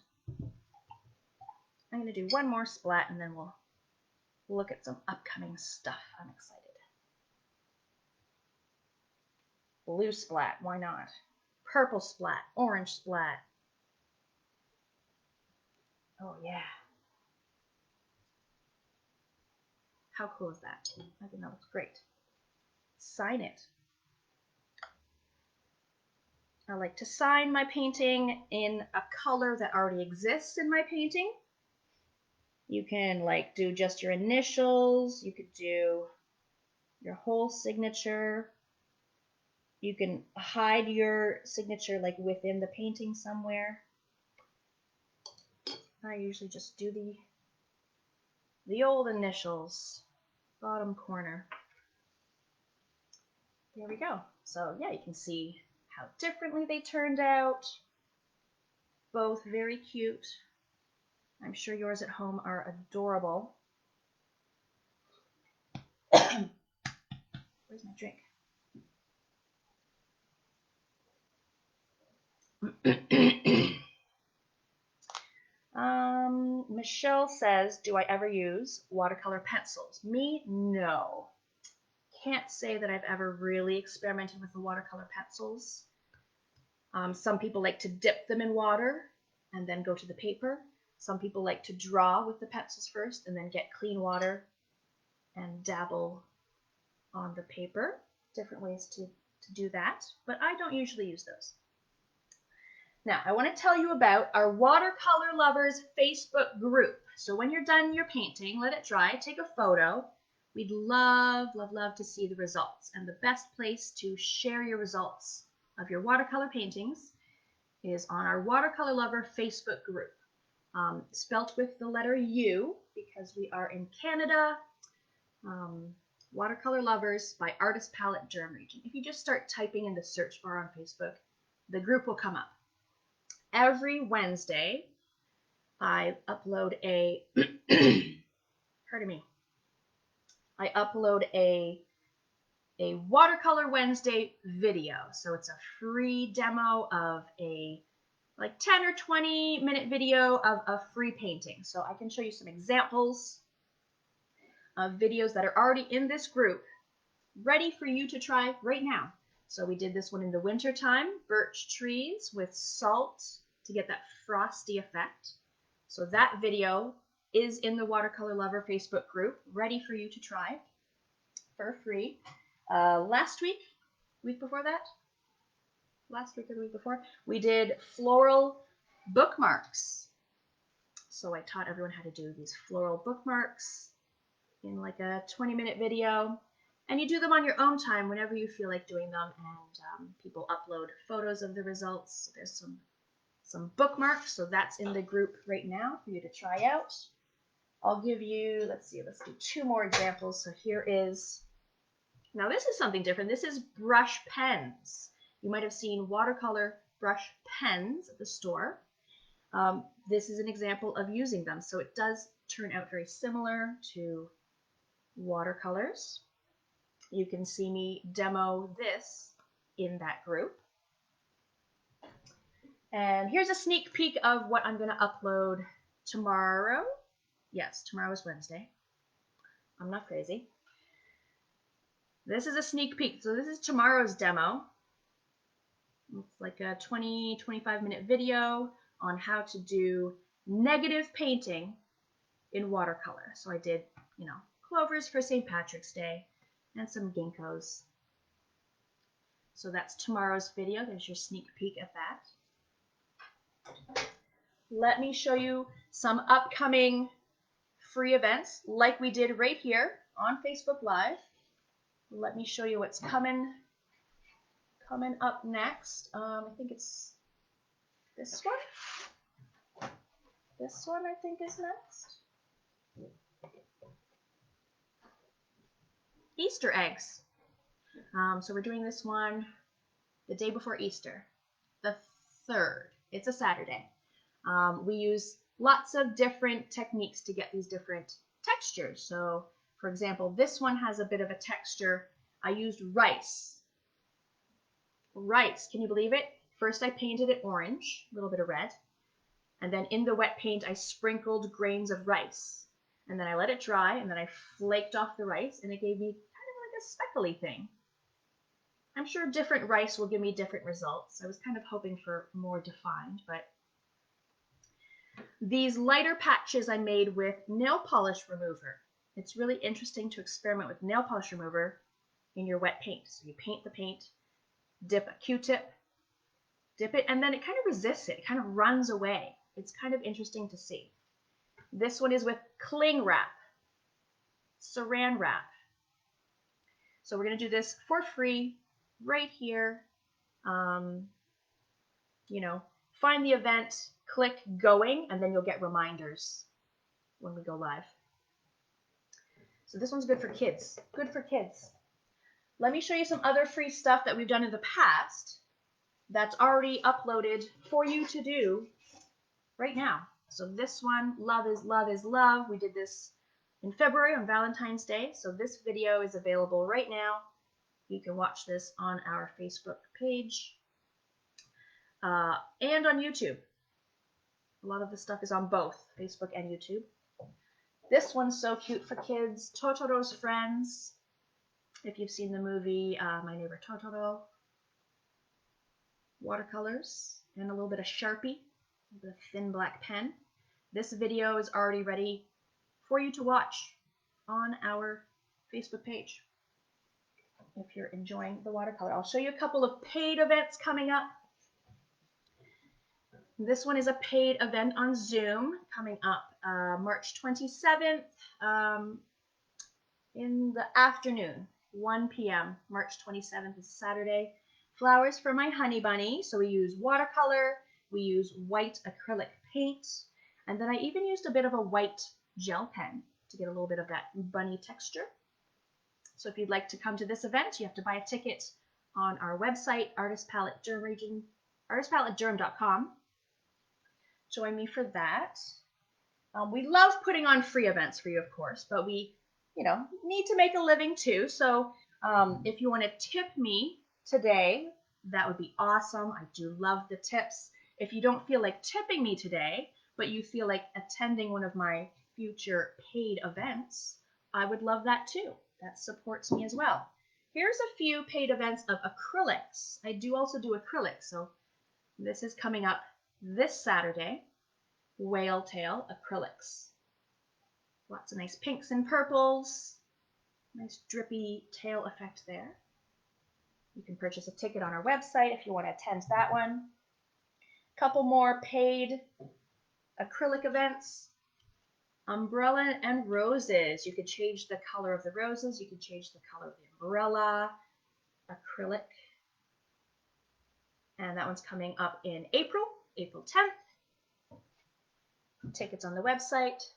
I'm going to do one more splat, and then we'll look at some upcoming stuff. I'm excited. Blue splat, why not? Purple splat, orange splat. Oh yeah. How cool is that? I think that looks great. Sign it. I like to sign my painting in a color that already exists in my painting. You can like do just your initials. You could do your whole signature. You can hide your signature like within the painting somewhere. I usually just do the old initials, bottom corner. There we go. So yeah, you can see how differently they turned out. Both very cute. I'm sure yours at home are adorable. Where's my drink? Michelle says, do I ever use watercolor pencils? Me, no. Can't say that I've ever really experimented with the watercolor pencils. Some people like to dip them in water and then go to the paper. Some people like to draw with the pencils first and then get clean water and dabble on the paper. Different ways to do that, but I don't usually use those. Now, I want to tell you about our Watercolor Lovers Facebook group. So when you're done your painting, let it dry, take a photo. We'd love, love, love to see the results. And the best place to share your results of your watercolor paintings is on our Watercolor Lover Facebook group. Spelt with the letter U because we are in Canada. Watercolor Lovers by Artist Palette Durham Region. If you just start typing in the search bar on Facebook, the group will come up. Every Wednesday, I upload a, pardon me, I upload a Watercolor Wednesday video. So it's a free demo of a like 10 or 20 minute video of a free painting. So I can show you some examples of videos that are already in this group, ready for you to try right now. So we did this one in the winter time, birch trees with salt to get that frosty effect. So that video is in the Watercolor Lover Facebook group, ready for you to try for free. Last week before that, last week or the week before, we did floral bookmarks. So I taught everyone how to do these floral bookmarks in like a 20-minute video. And you do them on your own time whenever you feel like doing them, and people upload photos of the results. So there's some bookmarks, so that's in the group right now for you to try out. I'll give you, let's do 2 more examples. So here is, now this is something different. This is brush pens. You might have seen watercolor brush pens at the store. This is an example of using them. So it does turn out very similar to watercolors. You can see me demo this in that group. And here's a sneak peek of what I'm going to upload tomorrow. Yes, tomorrow is Wednesday. I'm not crazy. This is a sneak peek. So this is tomorrow's demo. It's like a 20-25 minute video on how to do negative painting in watercolor. So I did, clovers for St. Patrick's Day and some ginkgos. So that's tomorrow's video. There's your sneak peek at that. Let me show you some upcoming free events like we did right here on Facebook Live. Let me show you what's coming up next. I think it's this one. This one I think is next. Easter eggs. So we're doing this one the day before Easter, the 3rd. It's a Saturday. We use lots of different techniques to get these different textures. So, for example, this one has a bit of a texture. I used rice. Rice, can you believe it? First I painted it orange, a little bit of red, and then in the wet paint I sprinkled grains of rice. And then I let it dry, and then I flaked off the rice, and it gave me kind of like a speckly thing. I'm sure different rice will give me different results. I was kind of hoping for more defined, but these lighter patches I made with nail polish remover. It's really interesting to experiment with nail polish remover in your wet paint. So you paint the paint, dip a Q-tip, dip it, and then it kind of resists it. It kind of runs away. It's kind of interesting to see. This one is with cling wrap, saran wrap. So we're going to do this for free right here. You know, find the event, click going, and then you'll get reminders when we go live. So this one's good for kids. Good for kids. Let me show you some other free stuff that we've done in the past that's already uploaded for you to do right now. So this one, Love is Love is Love. We did this in February on Valentine's Day. So this video is available right now. You can watch this on our Facebook page and on YouTube. A lot of the stuff is on both Facebook and YouTube. This one's so cute for kids. Totoro's Friends. If you've seen the movie My Neighbor Totoro. Watercolors and a little bit of Sharpie with a thin black pen. This video is already ready for you to watch on our Facebook page if you're enjoying the watercolor. I'll show you a couple of paid events coming up. This one is a paid event on Zoom coming up March 27th in the afternoon, 1 p.m. March 27th is Saturday. Flowers for my honey bunny. So we use watercolor, we use white acrylic paint, and then I even used a bit of a white gel pen to get a little bit of that bunny texture. So if you'd like to come to this event, you have to buy a ticket on our website, artistpaletteDurham.com. Join me for that. We love putting on free events for you, of course, but we, need to make a living too. So if you want to tip me today, that would be awesome. I do love the tips. If you don't feel like tipping me today, but you feel like attending one of my future paid events, I would love that too. That supports me as well. Here's a few paid events of acrylics. I do also do acrylics, so this is coming up this Saturday. Whale tail acrylics. Lots of nice pinks and purples. Nice drippy tail effect there. You can purchase a ticket on our website if you want to attend that one. A couple more paid acrylic events. Umbrella and roses. You could change the color of the roses. You could change the color of the umbrella. Acrylic. And that one's coming up in April 10th. Tickets on the website.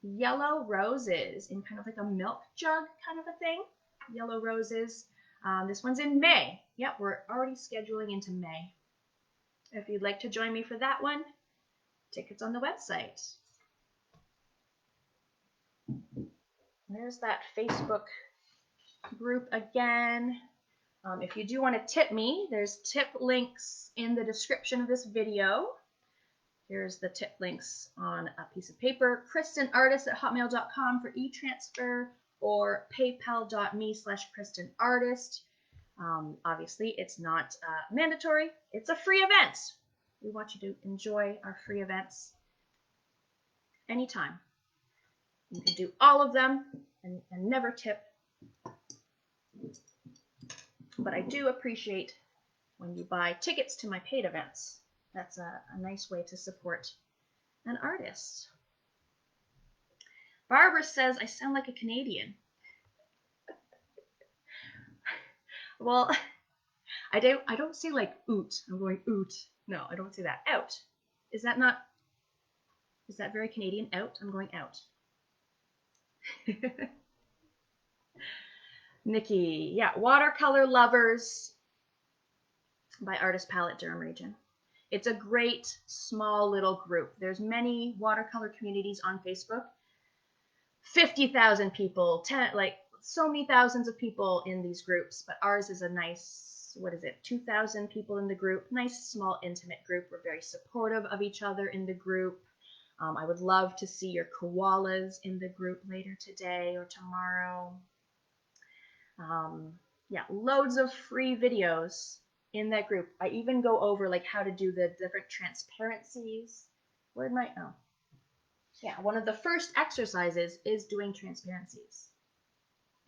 Yellow roses in kind of like a milk jug kind of a thing. Yellow roses. This one's in May. Yep, we're already scheduling into May. If you'd like to join me for that one, tickets on the website. There's that Facebook group again. If you do want to tip me, there's tip links in the description of this video. Here's the tip links on a piece of paper. KristenArtist@hotmail.com for e-transfer or paypal.me/KristenArtist. Obviously, it's not mandatory. It's a free event. We want you to enjoy our free events anytime. You can do all of them and never tip. But I do appreciate when you buy tickets to my paid events. That's a nice way to support an artist. Barbara says I sound like a Canadian. Well, I don't say like oot. I'm going oot. No, I don't say that. Out. Is that very Canadian? Out? I'm going out. Nikki, yeah, Watercolor Lovers by Artist Palette Durham Region. It's a great small little group. There's many watercolor communities on Facebook. 50,000 people, so many thousands of people in these groups, but ours is a nice, 2,000 people in the group. Nice, small, intimate group. We're very supportive of each other in the group. I would love to see your koalas in the group later today or tomorrow. Yeah, loads of free videos in that group. I even go over like how to do the different transparencies. Where'd my, oh. Yeah, one of the first exercises is doing transparencies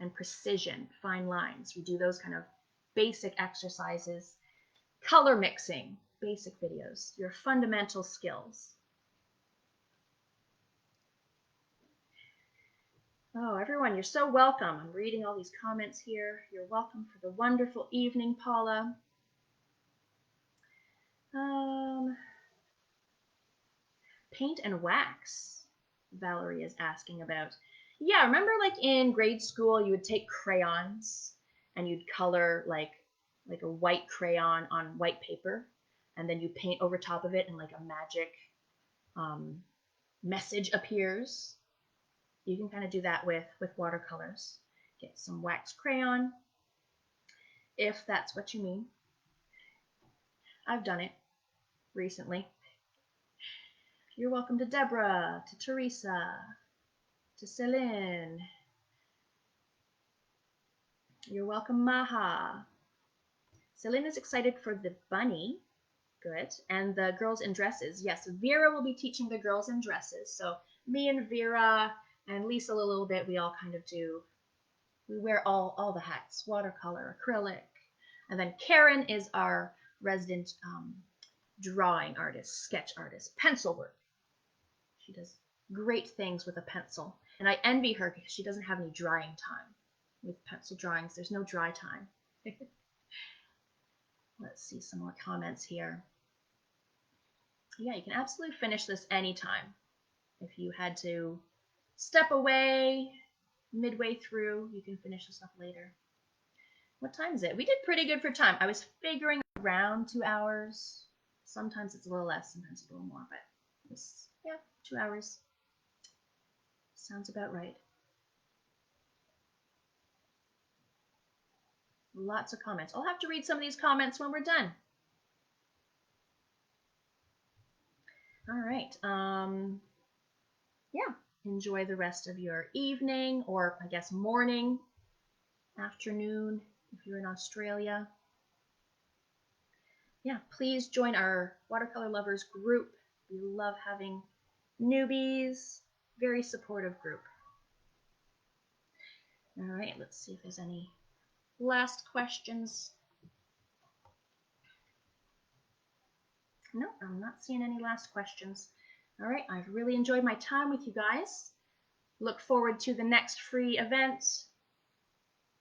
and precision, fine lines. We do those kind of basic exercises. Color mixing, basic videos, your fundamental skills. Oh, everyone, you're so welcome. I'm reading all these comments here. You're welcome for the wonderful evening, Paula. Paint and wax, Valerie is asking about. Yeah, remember like in grade school you would take crayons and you'd color like a white crayon on white paper, and then you paint over top of it and like a magic message appears. You can kind of do that with watercolors. Get some wax crayon, if that's what you mean. I've done it recently. You're welcome to Deborah, to Teresa, to Celine. You're welcome, Maha. Celine is excited for the bunny. Good. And the girls in dresses. Yes, Vera will be teaching the girls in dresses. So me and Vera and Lisa a little bit, we all kind of do. We wear all the hats. Watercolor, acrylic. And then Karen is our resident drawing artist, sketch artist, pencil work. She does great things with a pencil. And I envy her because she doesn't have any drying time. With pencil drawings, there's no dry time. Let's see some more comments here. Yeah, you can absolutely finish this anytime. If you had to step away midway through, you can finish this up later. What time is it? We did pretty good for time. I was figuring around 2 hours. Sometimes it's a little less, sometimes a little more, but this, yeah, 2 hours. Sounds about right. Lots of comments. I'll have to read some of these comments when we're done. All right. Yeah, enjoy the rest of your evening, or I guess morning, afternoon, if you're in Australia. Yeah, please join our Watercolor Lovers group. We love having newbies. Very supportive group. All right, let's see if there's any last questions. No, I'm not seeing any last questions. All right, I've really enjoyed my time with you guys. Look forward to the next free event,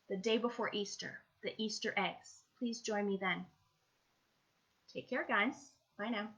the day before Easter, the Easter eggs. Please join me then. Take care, guys. Bye now.